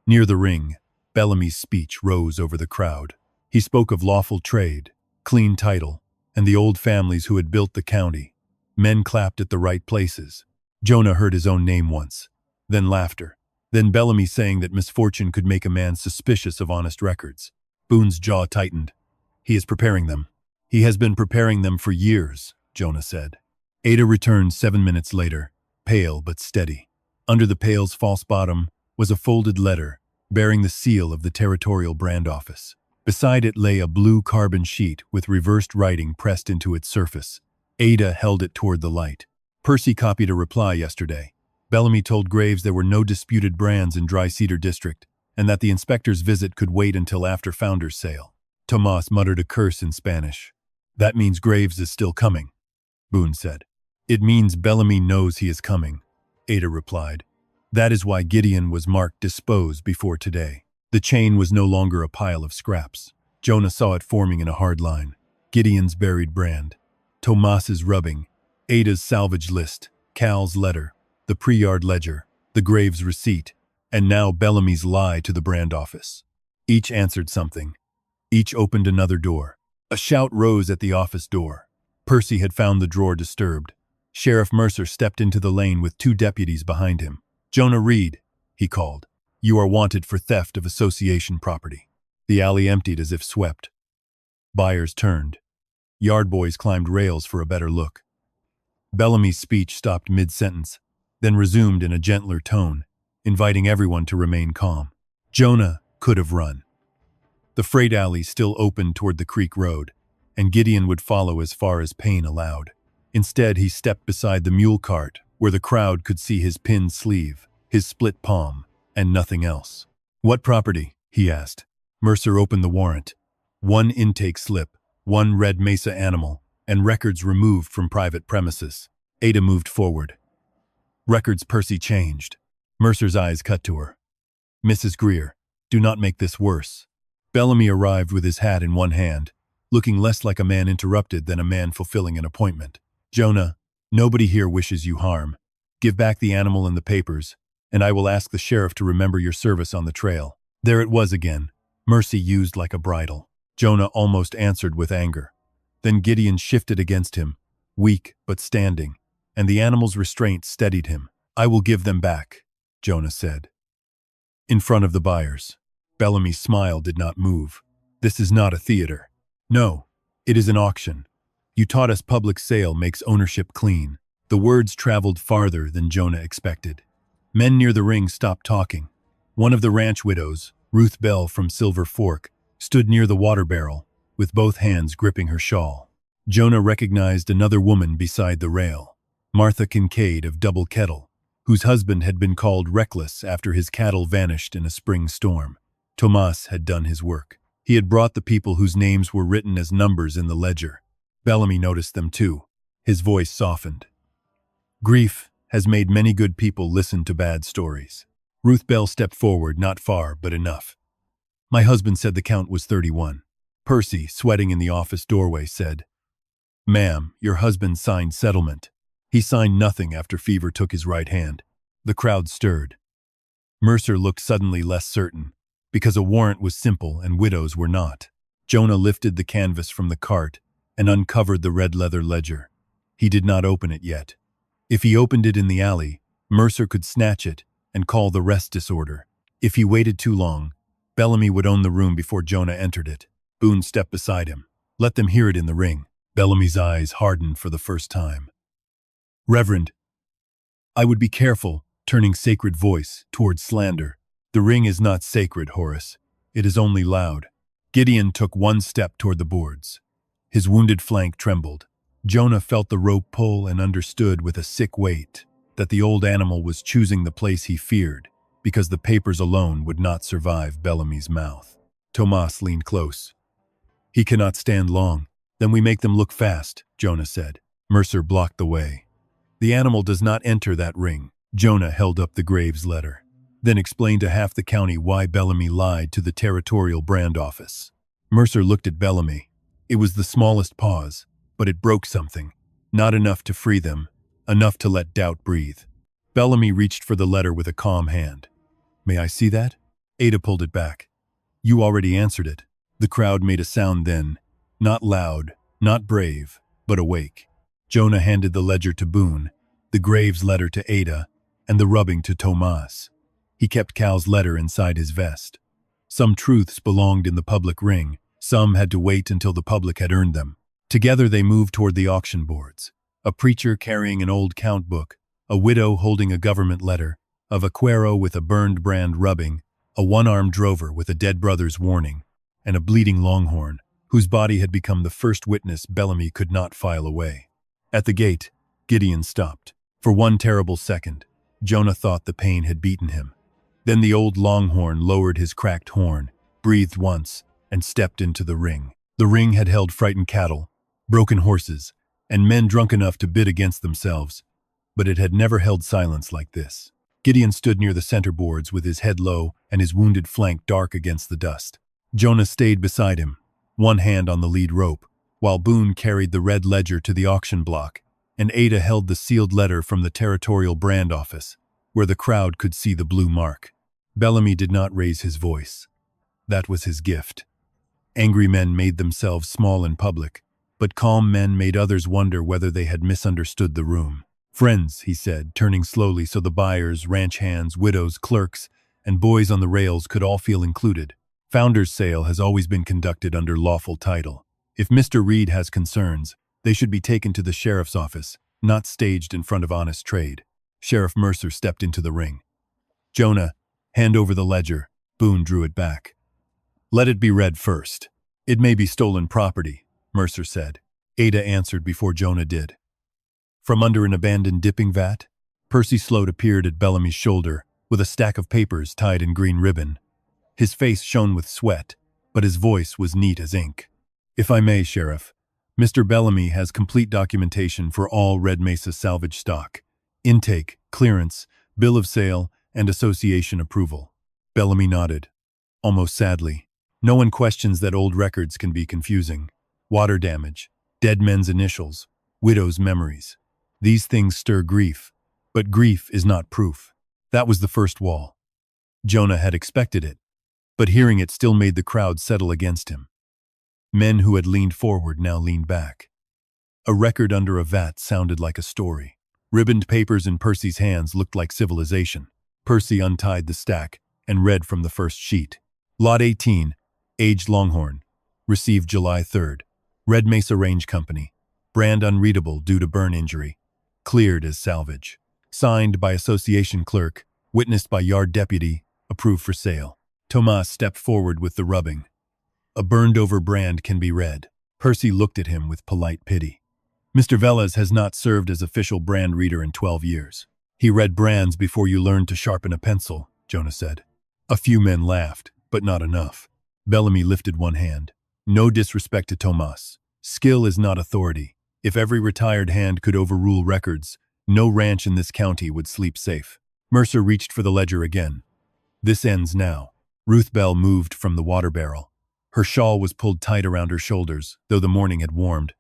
Near the ring, Bellamy's speech rose over the crowd. He spoke of lawful trade, clean title, and the old families who had built the county. Men clapped at the right places. Jonah heard his own name once, then laughter, then Bellamy saying that misfortune could make a man suspicious of honest records. Boone's jaw tightened. He is preparing them. He has been preparing them for years, Jonah said. Ada returned 7 minutes later, pale but steady. Under the pail's false bottom was a folded letter bearing the seal of the territorial brand office. Beside it lay a blue carbon sheet with reversed writing pressed into its surface. Ada held it toward the light. Percy copied a reply yesterday. Bellamy told Graves there were no disputed brands in Dry Cedar District, and that the inspector's visit could wait until after Founder's sale. Tomas muttered a curse in Spanish. That means Graves is still coming, Boone said. It means Bellamy knows he is coming, Ada replied. That is why Gideon was marked disposed before today. The chain was no longer a pile of scraps. Jonah saw it forming in a hard line. Gideon's buried brand, Tomas's rubbing, Ada's salvage list, Cal's letter, the pre-yard ledger, the Graves receipt, and now Bellamy's lie to the brand office. Each answered something. Each opened another door. A shout rose at the office door. Percy had found the drawer disturbed. Sheriff Mercer stepped into the lane with 2 deputies behind him. Jonah Reed, he called. You are wanted for theft of association property. The alley emptied as if swept. Buyers turned. Yard boys climbed rails for a better look. Bellamy's speech stopped mid-sentence, then resumed in a gentler tone, inviting everyone to remain calm. Jonah could have run. The freight alley still opened toward the creek road, and Gideon would follow as far as pain allowed. Instead, he stepped beside the mule cart, where the crowd could see his pinned sleeve, his split palm, and nothing else. What property? He asked. Mercer opened the warrant. 1 intake slip, 1 red mesa animal, and records removed from private premises. Ada moved forward. Records Percy changed. Mercer's eyes cut to her. Mrs. Greer, do not make this worse. Bellamy arrived with his hat in one hand, looking less like a man interrupted than a man fulfilling an appointment. Jonah, nobody here wishes you harm. Give back the animal and the papers, and I will ask the sheriff to remember your service on the trail. There it was again, mercy used like a bridle. Jonah almost answered with anger. Then Gideon shifted against him, weak but standing, and the animal's restraint steadied him. I will give them back, Jonah said. In front of the buyers, Bellamy's smile did not move. This is not a theater. No, it is an auction. You taught us public sale makes ownership clean. The words traveled farther than Jonah expected. Men near the ring stopped talking. One of the ranch widows, Ruth Bell from Silver Fork, stood near the water barrel, with both hands gripping her shawl. Jonah recognized another woman beside the rail, Martha Kincaid of Double Kettle, whose husband had been called reckless after his cattle vanished in a spring storm. Tomas had done his work. He had brought the people whose names were written as numbers in the ledger. Bellamy noticed them too. His voice softened. Grief has made many good people listen to bad stories. Ruth Bell stepped forward, not far, but enough. My husband said the count was 31. Percy, sweating in the office doorway, said, Ma'am, your husband signed settlement. He signed nothing after fever took his right hand. The crowd stirred. Mercer looked suddenly less certain, because a warrant was simple and widows were not. Jonah lifted the canvas from the cart and uncovered the red leather ledger. He did not open it yet. If he opened it in the alley, Mercer could snatch it and call the rest disorder. If he waited too long, Bellamy would own the room before Jonah entered it. Boone stepped beside him. Let them hear it in the ring. Bellamy's eyes hardened for the first time. Reverend, I would be careful, turning sacred voice towards slander. The ring is not sacred, Horace. It is only loud. Gideon took one step toward the boards. His wounded flank trembled. Jonah felt the rope pull and understood with a sick weight that the old animal was choosing the place he feared because the papers alone would not survive Bellamy's mouth. Tomas leaned close. He cannot stand long. Then we make them look fast, Jonah said. Mercer blocked the way. The animal does not enter that ring. Jonah held up the Graves letter, then explained to half the county why Bellamy lied to the territorial brand office. Mercer looked at Bellamy. It was the smallest pause, but it broke something. Not enough to free them, enough to let doubt breathe. Bellamy reached for the letter with a calm hand. May I see that? Ada pulled it back. You already answered it. The crowd made a sound then, not loud, not brave, but awake. Jonah handed the ledger to Boone, the Graves letter to Ada, and the rubbing to Tomas. He kept Cal's letter inside his vest. Some truths belonged in the public ring, some had to wait until the public had earned them. Together they moved toward the auction boards. A preacher carrying an old count book, a widow holding a government letter, a vaquero with a burned brand rubbing, a one-armed drover with a dead brother's warning, and a bleeding Longhorn, whose body had become the first witness Bellamy could not file away. At the gate, Gideon stopped. For one terrible second, Jonah thought the pain had beaten him. Then the old Longhorn lowered his cracked horn, breathed once, and stepped into the ring. The ring had held frightened cattle, broken horses, and men drunk enough to bid against themselves, but it had never held silence like this. Gideon stood near the center boards with his head low and his wounded flank dark against the dust. Jonah stayed beside him, one hand on the lead rope, while Boone carried the red ledger to the auction block, and Ada held the sealed letter from the territorial brand office, where the crowd could see the blue mark. Bellamy did not raise his voice. That was his gift. Angry men made themselves small in public, but calm men made others wonder whether they had misunderstood the room. Friends, he said, turning slowly so the buyers, ranch hands, widows, clerks, and boys on the rails could all feel included. Founder's sale has always been conducted under lawful title. If Mr. Reed has concerns, they should be taken to the sheriff's office, not staged in front of honest trade. Sheriff Mercer stepped into the ring. Jonah, hand over the ledger. Boone drew it back. Let it be read first. It may be stolen property, Mercer said. Ada answered before Jonah did. From under an abandoned dipping vat, Percy Sloat appeared at Bellamy's shoulder with a stack of papers tied in green ribbon. His face shone with sweat, but his voice was neat as ink. If I may, Sheriff, Mr. Bellamy has complete documentation for all Red Mesa salvage stock. Intake, clearance, bill of sale, and association approval. Bellamy nodded, almost sadly. No one questions that old records can be confusing. Water damage, dead men's initials, widows' memories. These things stir grief, but grief is not proof. That was the first wall. Jonah had expected it, but hearing it still made the crowd settle against him. Men who had leaned forward now leaned back. A record under a vat sounded like a story. Ribboned papers in Percy's hands looked like civilization. Percy untied the stack and read from the first sheet. Lot 18, aged Longhorn, received July 3rd. Red Mesa Range Company, brand unreadable due to burn injury. Cleared as salvage. Signed by association clerk, witnessed by yard deputy, approved for sale. Tomas stepped forward with the rubbing. A burned-over brand can be read. Percy looked at him with polite pity. Mr. Velez has not served as official brand reader in 12 years. He read brands before you learned to sharpen a pencil, Jonah said. A few men laughed, but not enough. Bellamy lifted one hand. No disrespect to Tomas. Skill is not authority. If every retired hand could overrule records, no ranch in this county would sleep safe. Mercer reached for the ledger again. This ends now. Ruth Bell moved from the water barrel. Her shawl was pulled tight around her shoulders, though the morning had warmed.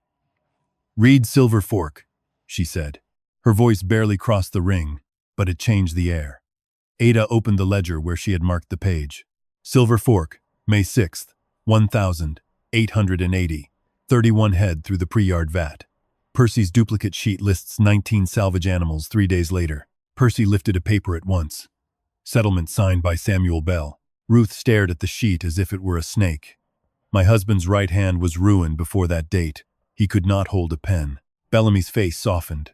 Read Silver Fork, she said. Her voice barely crossed the ring, but it changed the air. Ada opened the ledger where she had marked the page. Silver Fork, May 6th, 1,880. 31 head through the pre-yard vat. Percy's duplicate sheet lists 19 salvage animals 3 days later. Percy lifted a paper at once. Settlement signed by Samuel Bell. Ruth stared at the sheet as if it were a snake. My husband's right hand was ruined before that date. He could not hold a pen. Bellamy's face softened.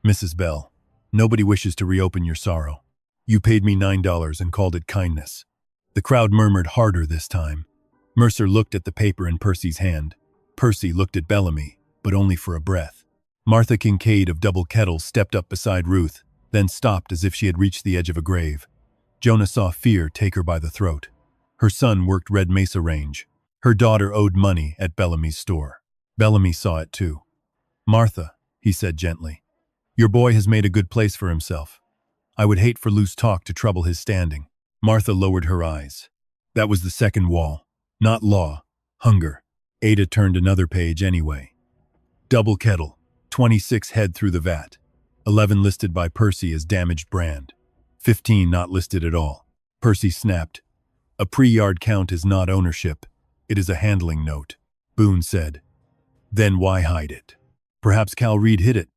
Mrs. Bell, nobody wishes to reopen your sorrow. You paid me $9 and called it kindness. The crowd murmured harder this time. Mercer looked at the paper in Percy's hand. Percy looked at Bellamy, but only for a breath. Martha Kincaid of Double Kettle stepped up beside Ruth, then stopped as if she had reached the edge of a grave. Jonah saw fear take her by the throat. Her son worked Red Mesa Range. Her daughter owed money at Bellamy's store. Bellamy saw it too. "Martha," he said gently, "your boy has made a good place for himself. I would hate for loose talk to trouble his standing." Martha lowered her eyes. That was the second wall. Not law, hunger. Ada turned another page anyway. Double Kettle, 26 head through the vat. 11 listed by Percy as damaged brand. 15 not listed at all. Percy snapped. "A pre-yard count is not ownership. It is a handling note," Boone said. "Then why hide it?" "Perhaps Cal Reed hid it,"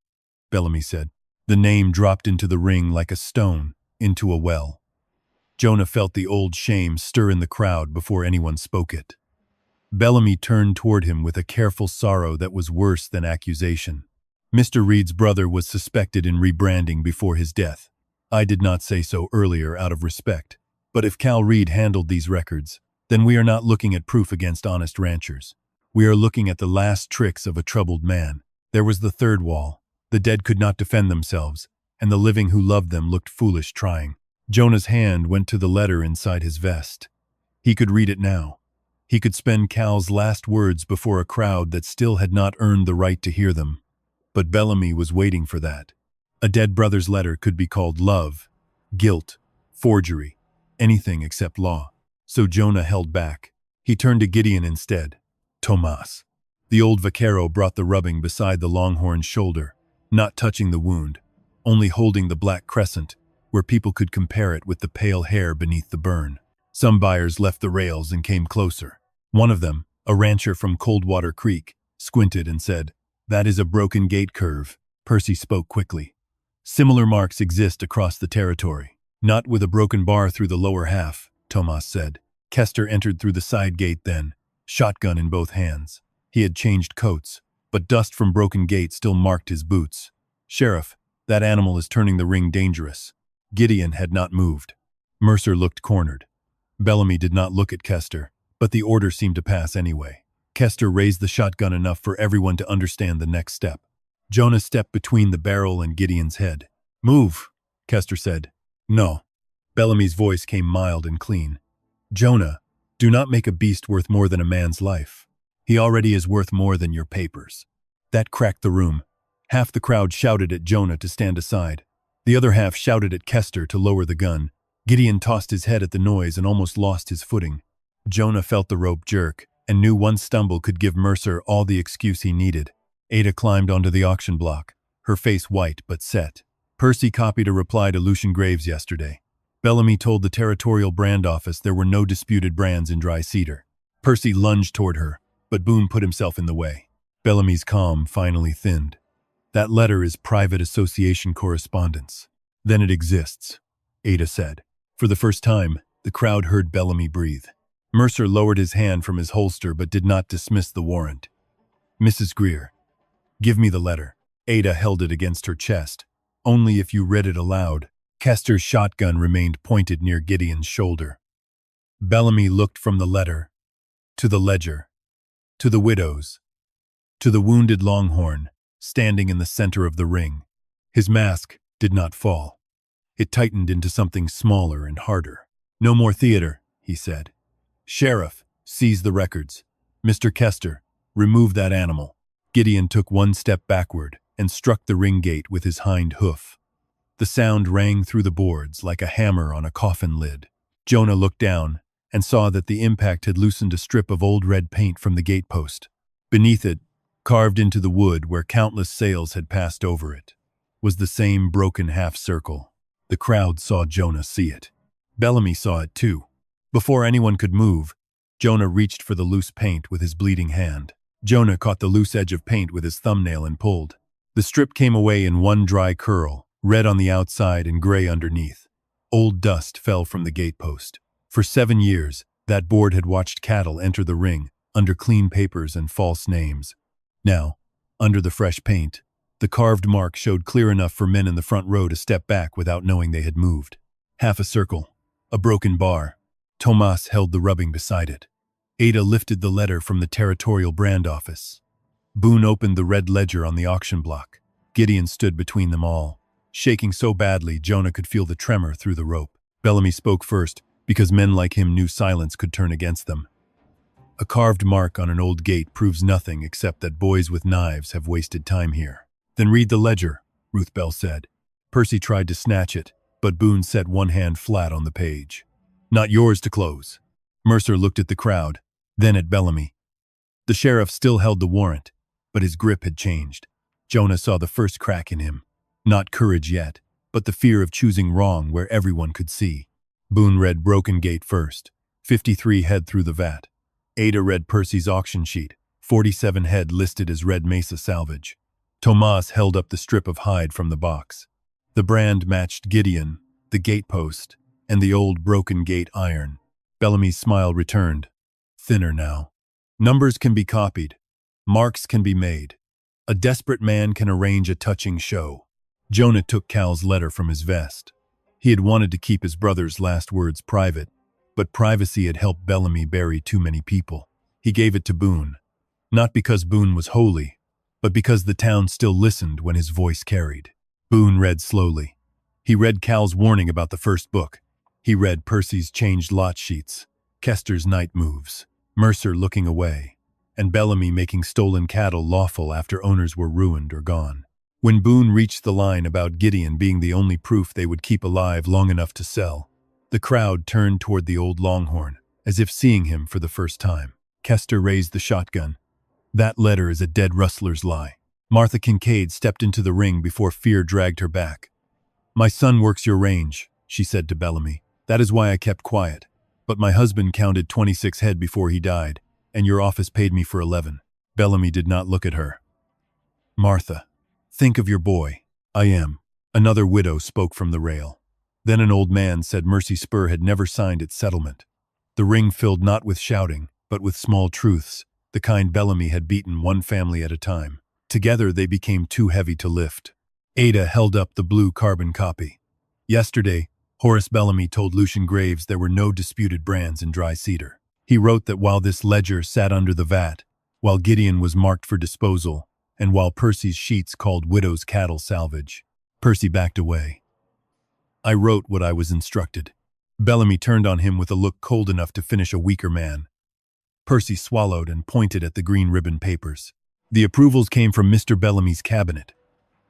Bellamy said. The name dropped into the ring like a stone, into a well. Jonah felt the old shame stir in the crowd before anyone spoke it. Bellamy turned toward him with a careful sorrow that was worse than accusation. "Mr. Reed's brother was suspected in rebranding before his death. I did not say so earlier out of respect. But if Cal Reed handled these records, then we are not looking at proof against honest ranchers. We are looking at the last tricks of a troubled man." There was the third wall. The dead could not defend themselves, and the living who loved them looked foolish trying. Jonah's hand went to the letter inside his vest. He could read it now. He could spend Cal's last words before a crowd that still had not earned the right to hear them. But Bellamy was waiting for that. A dead brother's letter could be called love, guilt, forgery, anything except law. So Jonah held back. He turned to Gideon instead. "Tomas." The old vaquero brought the rubbing beside the Longhorn's shoulder, not touching the wound, only holding the black crescent, where people could compare it with the pale hair beneath the burn. Some buyers left the rails and came closer. One of them, a rancher from Coldwater Creek, squinted and said, "That is a broken gate curve." Percy spoke quickly. "Similar marks exist across the territory. Not with a broken bar through the lower half," Tomas said. Kester entered through the side gate then, shotgun in both hands. He had changed coats, but dust from broken gate still marked his boots. "Sheriff, that animal is turning the ring dangerous." Gideon had not moved. Mercer looked cornered. Bellamy did not look at Kester, but the order seemed to pass anyway. Kester raised the shotgun enough for everyone to understand the next step. Jonah stepped between the barrel and Gideon's head. "Move," Kester said. "No." Bellamy's voice came mild and clean. "Jonah, do not make a beast worth more than a man's life. He already is worth more than your papers." That cracked the room. Half the crowd shouted at Jonah to stand aside. The other half shouted at Kester to lower the gun. Gideon tossed his head at the noise and almost lost his footing. Jonah felt the rope jerk and knew one stumble could give Mercer all the excuse he needed. Ada climbed onto the auction block, her face white but set. Percy copied a reply to Lucian Graves yesterday. Bellamy told the territorial brand office there were no disputed brands in Dry Cedar. Percy lunged toward her, but Boone put himself in the way. Bellamy's calm finally thinned. "That letter is private association correspondence." "Then it exists," Ada said. For the first time, the crowd heard Bellamy breathe. Mercer lowered his hand from his holster but did not dismiss the warrant. "Mrs. Greer, give me the letter." Ada held it against her chest. "Only if you read it aloud." Kester's shotgun remained pointed near Gideon's shoulder. Bellamy looked from the letter to the ledger, to the widows, to the wounded Longhorn, standing in the center of the ring. His mask did not fall. It tightened into something smaller and harder. "No more theater," he said. "Sheriff, seize the records. Mr. Kester, remove that animal." Gideon took one step backward and struck the ring gate with his hind hoof. The sound rang through the boards like a hammer on a coffin lid. Jonah looked down and saw that the impact had loosened a strip of old red paint from the gatepost. Beneath it, carved into the wood where countless sails had passed over it, was the same broken half-circle. The crowd saw Jonah see it. Bellamy saw it too. Before anyone could move, Jonah reached for the loose paint with his bleeding hand. Jonah caught the loose edge of paint with his thumbnail and pulled. The strip came away in one dry curl, red on the outside and gray underneath. Old dust fell from the gatepost. For 7 years, that board had watched cattle enter the ring, under clean papers and false names. Now, under the fresh paint, the carved mark showed clear enough for men in the front row to step back without knowing they had moved. Half a circle, a broken bar. Tomas held the rubbing beside it. Ada lifted the letter from the territorial brand office. Boone opened the red ledger on the auction block. Gideon stood between them all, shaking so badly Jonah could feel the tremor through the rope. Bellamy spoke first, because men like him knew silence could turn against them. A carved mark on an old gate proves nothing except that boys with knives have wasted time here. Then read the ledger, Ruth Bell said. Percy tried to snatch it, but Boone set one hand flat on the page. Not yours to close. Mercer looked at the crowd, then at Bellamy. The sheriff still held the warrant, but his grip had changed. Jonah saw the first crack in him. Not courage yet, but the fear of choosing wrong where everyone could see. Boone read Broken Gate first. 53 head through the vat. Ada read Percy's auction sheet. 47 head listed as Red Mesa salvage. Tomas held up the strip of hide from the box. The brand matched Gideon, the gatepost, and the old Broken Gate iron. Bellamy's smile returned. Thinner now. Numbers can be copied. Marks can be made. A desperate man can arrange a touching show. Jonah took Cal's letter from his vest. He had wanted to keep his brother's last words private, but privacy had helped Bellamy bury too many people. He gave it to Boone. Not because Boone was holy, but because the town still listened when his voice carried. Boone read slowly. He read Cal's warning about the first book. He read Percy's changed lot sheets, Kester's night moves, Mercer looking away, and Bellamy making stolen cattle lawful after owners were ruined or gone. When Boone reached the line about Gideon being the only proof they would keep alive long enough to sell, the crowd turned toward the old Longhorn, as if seeing him for the first time. Kester raised the shotgun. That letter is a dead rustler's lie. Martha Kincaid stepped into the ring before fear dragged her back. My son works your range, she said to Bellamy. That is why I kept quiet. But my husband counted 26 head before he died, and your office paid me for 11. Bellamy did not look at her. Martha, think of your boy. I am. Another widow spoke from the rail. Then an old man said Mercy Spur had never signed its settlement. The ring filled not with shouting, but with small truths, the kind Bellamy had beaten one family at a time. Together they became too heavy to lift. Ada held up the blue carbon copy. Yesterday, Horace Bellamy told Lucian Graves there were no disputed brands in Dry Cedar. He wrote that while this ledger sat under the vat, while Gideon was marked for disposal, and while Percy's sheets called widow's cattle salvage, Percy backed away. I wrote what I was instructed. Bellamy turned on him with a look cold enough to finish a weaker man. Percy swallowed and pointed at the green ribbon papers. The approvals came from Mr. Bellamy's cabinet.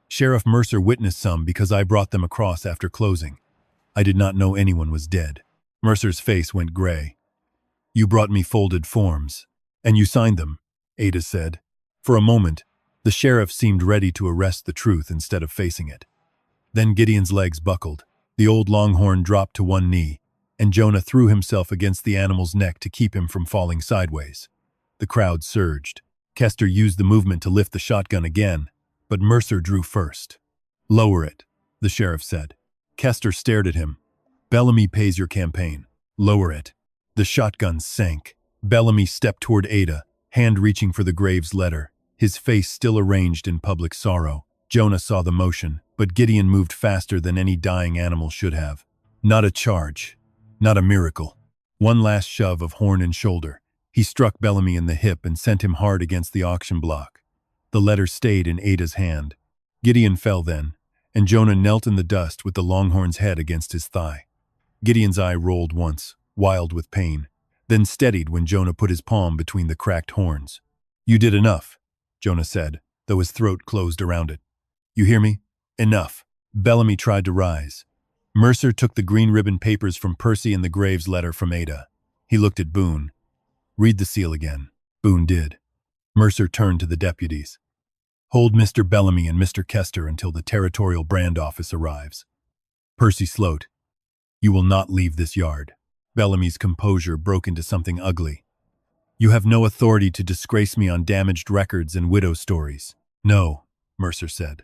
Sheriff Mercer witnessed some because I brought them across after closing. I did not know anyone was dead. Mercer's face went gray. You brought me folded forms. And you signed them, Ada said. For a moment, the sheriff seemed ready to arrest the truth instead of facing it. Then Gideon's legs buckled. The old Longhorn dropped to one knee, and Jonah threw himself against the animal's neck to keep him from falling sideways. The crowd surged. Kester used the movement to lift the shotgun again, but Mercer drew first. Lower it, the sheriff said. Kester stared at him. Bellamy pays your campaign. Lower it. The shotgun sank. Bellamy stepped toward Ada, hand reaching for the Graves letter, his face still arranged in public sorrow. Jonah saw the motion, but Gideon moved faster than any dying animal should have. Not a charge. Not a miracle. One last shove of horn and shoulder. He struck Bellamy in the hip and sent him hard against the auction block. The letter stayed in Ada's hand. Gideon fell then, and Jonah knelt in the dust with the Longhorn's head against his thigh. Gideon's eye rolled once, wild with pain, then steadied when Jonah put his palm between the cracked horns. You did enough, Jonah said, though his throat closed around it. You hear me? Enough. Bellamy tried to rise. Mercer took the green ribbon papers from Percy and the Graves letter from Ada. He looked at Boone. Read the seal again. Boone did. Mercer turned to the deputies. Hold Mr. Bellamy and Mr. Kester until the territorial brand office arrives. Percy Sloat, you will not leave this yard. Bellamy's composure broke into something ugly. You have no authority to disgrace me on damaged records and widow stories. No, Mercer said.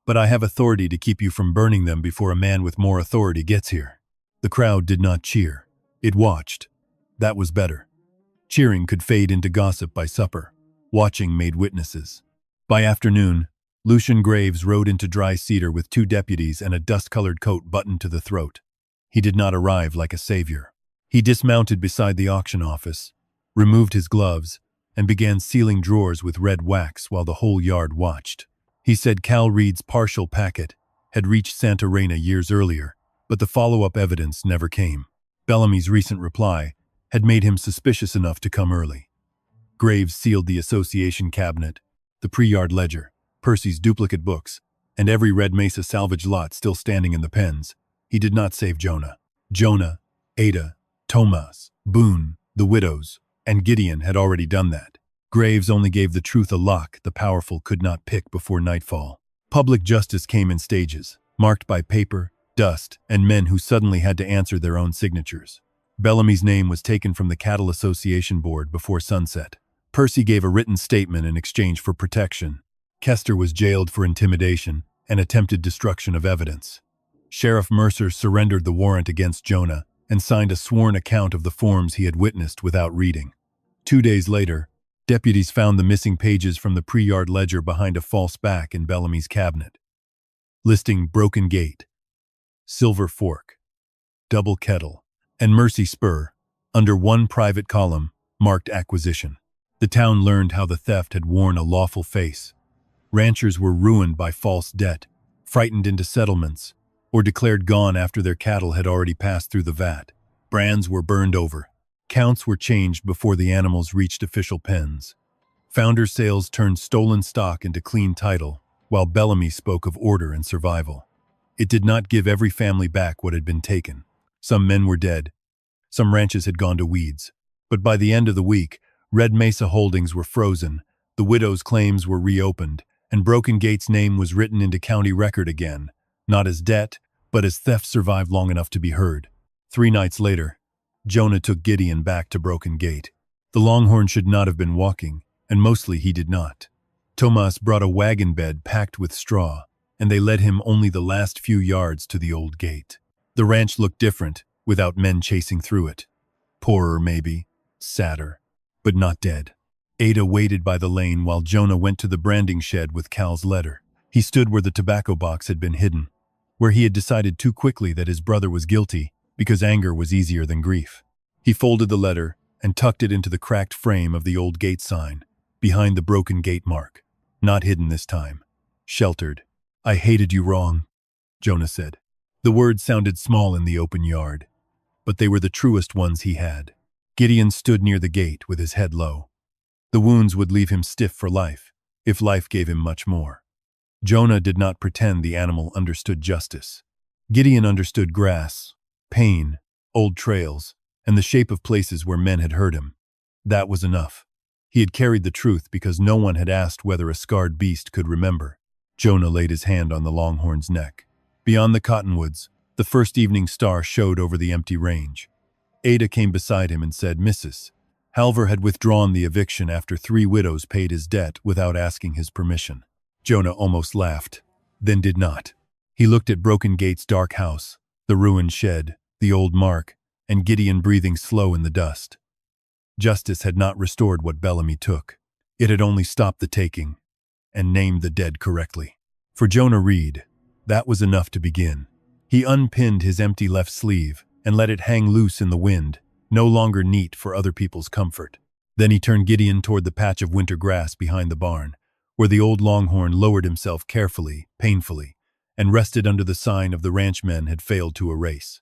But I have authority to keep you from burning them before a man with more authority gets here. The crowd did not cheer. It watched. That was better. Cheering could fade into gossip by supper. Watching made witnesses. By afternoon, Lucian Graves rode into Dry Cedar with 2 deputies and a dust-colored coat buttoned to the throat. He did not arrive like a savior. He dismounted beside the auction office, removed his gloves, and began sealing drawers with red wax while the whole yard watched. He said Cal Reed's partial packet had reached Santa Rena years earlier, but the follow-up evidence never came. Bellamy's recent reply had made him suspicious enough to come early. Graves sealed the association cabinet, the pre-yard ledger, Percy's duplicate books, and every Red Mesa salvage lot still standing in the pens. He did not save Jonah. Jonah, Ada, Tomas, Boone, the widows, and Gideon had already done that. Graves only gave the truth a lock the powerful could not pick before nightfall. Public justice came in stages, marked by paper, dust, and men who suddenly had to answer their own signatures. Bellamy's name was taken from the Cattle Association Board before sunset. Percy gave a written statement in exchange for protection. Kester was jailed for intimidation and attempted destruction of evidence. Sheriff Mercer surrendered the warrant against Jonah and signed a sworn account of the forms he had witnessed without reading. 2 days later, deputies found the missing pages from the pre-yard ledger behind a false back in Bellamy's cabinet, listing Broken Gate, Silver Fork, Double Kettle, and Mercy Spur under one private column marked acquisition. The town learned how the theft had worn a lawful face. Ranchers were ruined by false debt, frightened into settlements, or declared gone after their cattle had already passed through the vat. Brands were burned over. Counts were changed before the animals reached official pens. Founder sales turned stolen stock into clean title, while Bellamy spoke of order and survival. It did not give every family back what had been taken. Some men were dead. Some ranches had gone to weeds. But by the end of the week, Red Mesa holdings were frozen, the widow's claims were reopened, and Broken Gate's name was written into county record again, not as debt, but as theft survived long enough to be heard. 3 nights later, Jonah took Gideon back to Broken Gate. The Longhorn should not have been walking, and mostly he did not. Tomas brought a wagon bed packed with straw, and they led him only the last few yards to the old gate. The ranch looked different, without men chasing through it. Poorer, maybe, sadder, but not dead. Ada waited by the lane while Jonah went to the branding shed with Cal's letter. He stood where the tobacco box had been hidden, where he had decided too quickly that his brother was guilty because anger was easier than grief. He folded the letter and tucked it into the cracked frame of the old gate sign, behind the broken gate mark. Not hidden this time. Sheltered. "I hated you wrong," Jonah said. The words sounded small in the open yard, but they were the truest ones he had. Gideon stood near the gate with his head low. The wounds would leave him stiff for life, if life gave him much more. Jonah did not pretend the animal understood justice. Gideon understood grass, pain, old trails, and the shape of places where men had hurt him. That was enough. He had carried the truth because no one had asked whether a scarred beast could remember. Jonah laid his hand on the Longhorn's neck. Beyond the cottonwoods, the first evening star showed over the empty range. Ada came beside him and said, "Mrs. Halver had withdrawn the eviction after 3 widows paid his debt without asking his permission." Jonah almost laughed, then did not. He looked at Broken Gate's dark house, the ruined shed, the old mark, and Gideon breathing slow in the dust. Justice had not restored what Bellamy took. It had only stopped the taking and named the dead correctly. For Jonah Reed, that was enough to begin. He unpinned his empty left sleeve and let it hang loose in the wind, no longer neat for other people's comfort. Then he turned Gideon toward the patch of winter grass behind the barn, where the old Longhorn lowered himself carefully, painfully, and rested under the sign of the ranchmen had failed to erase.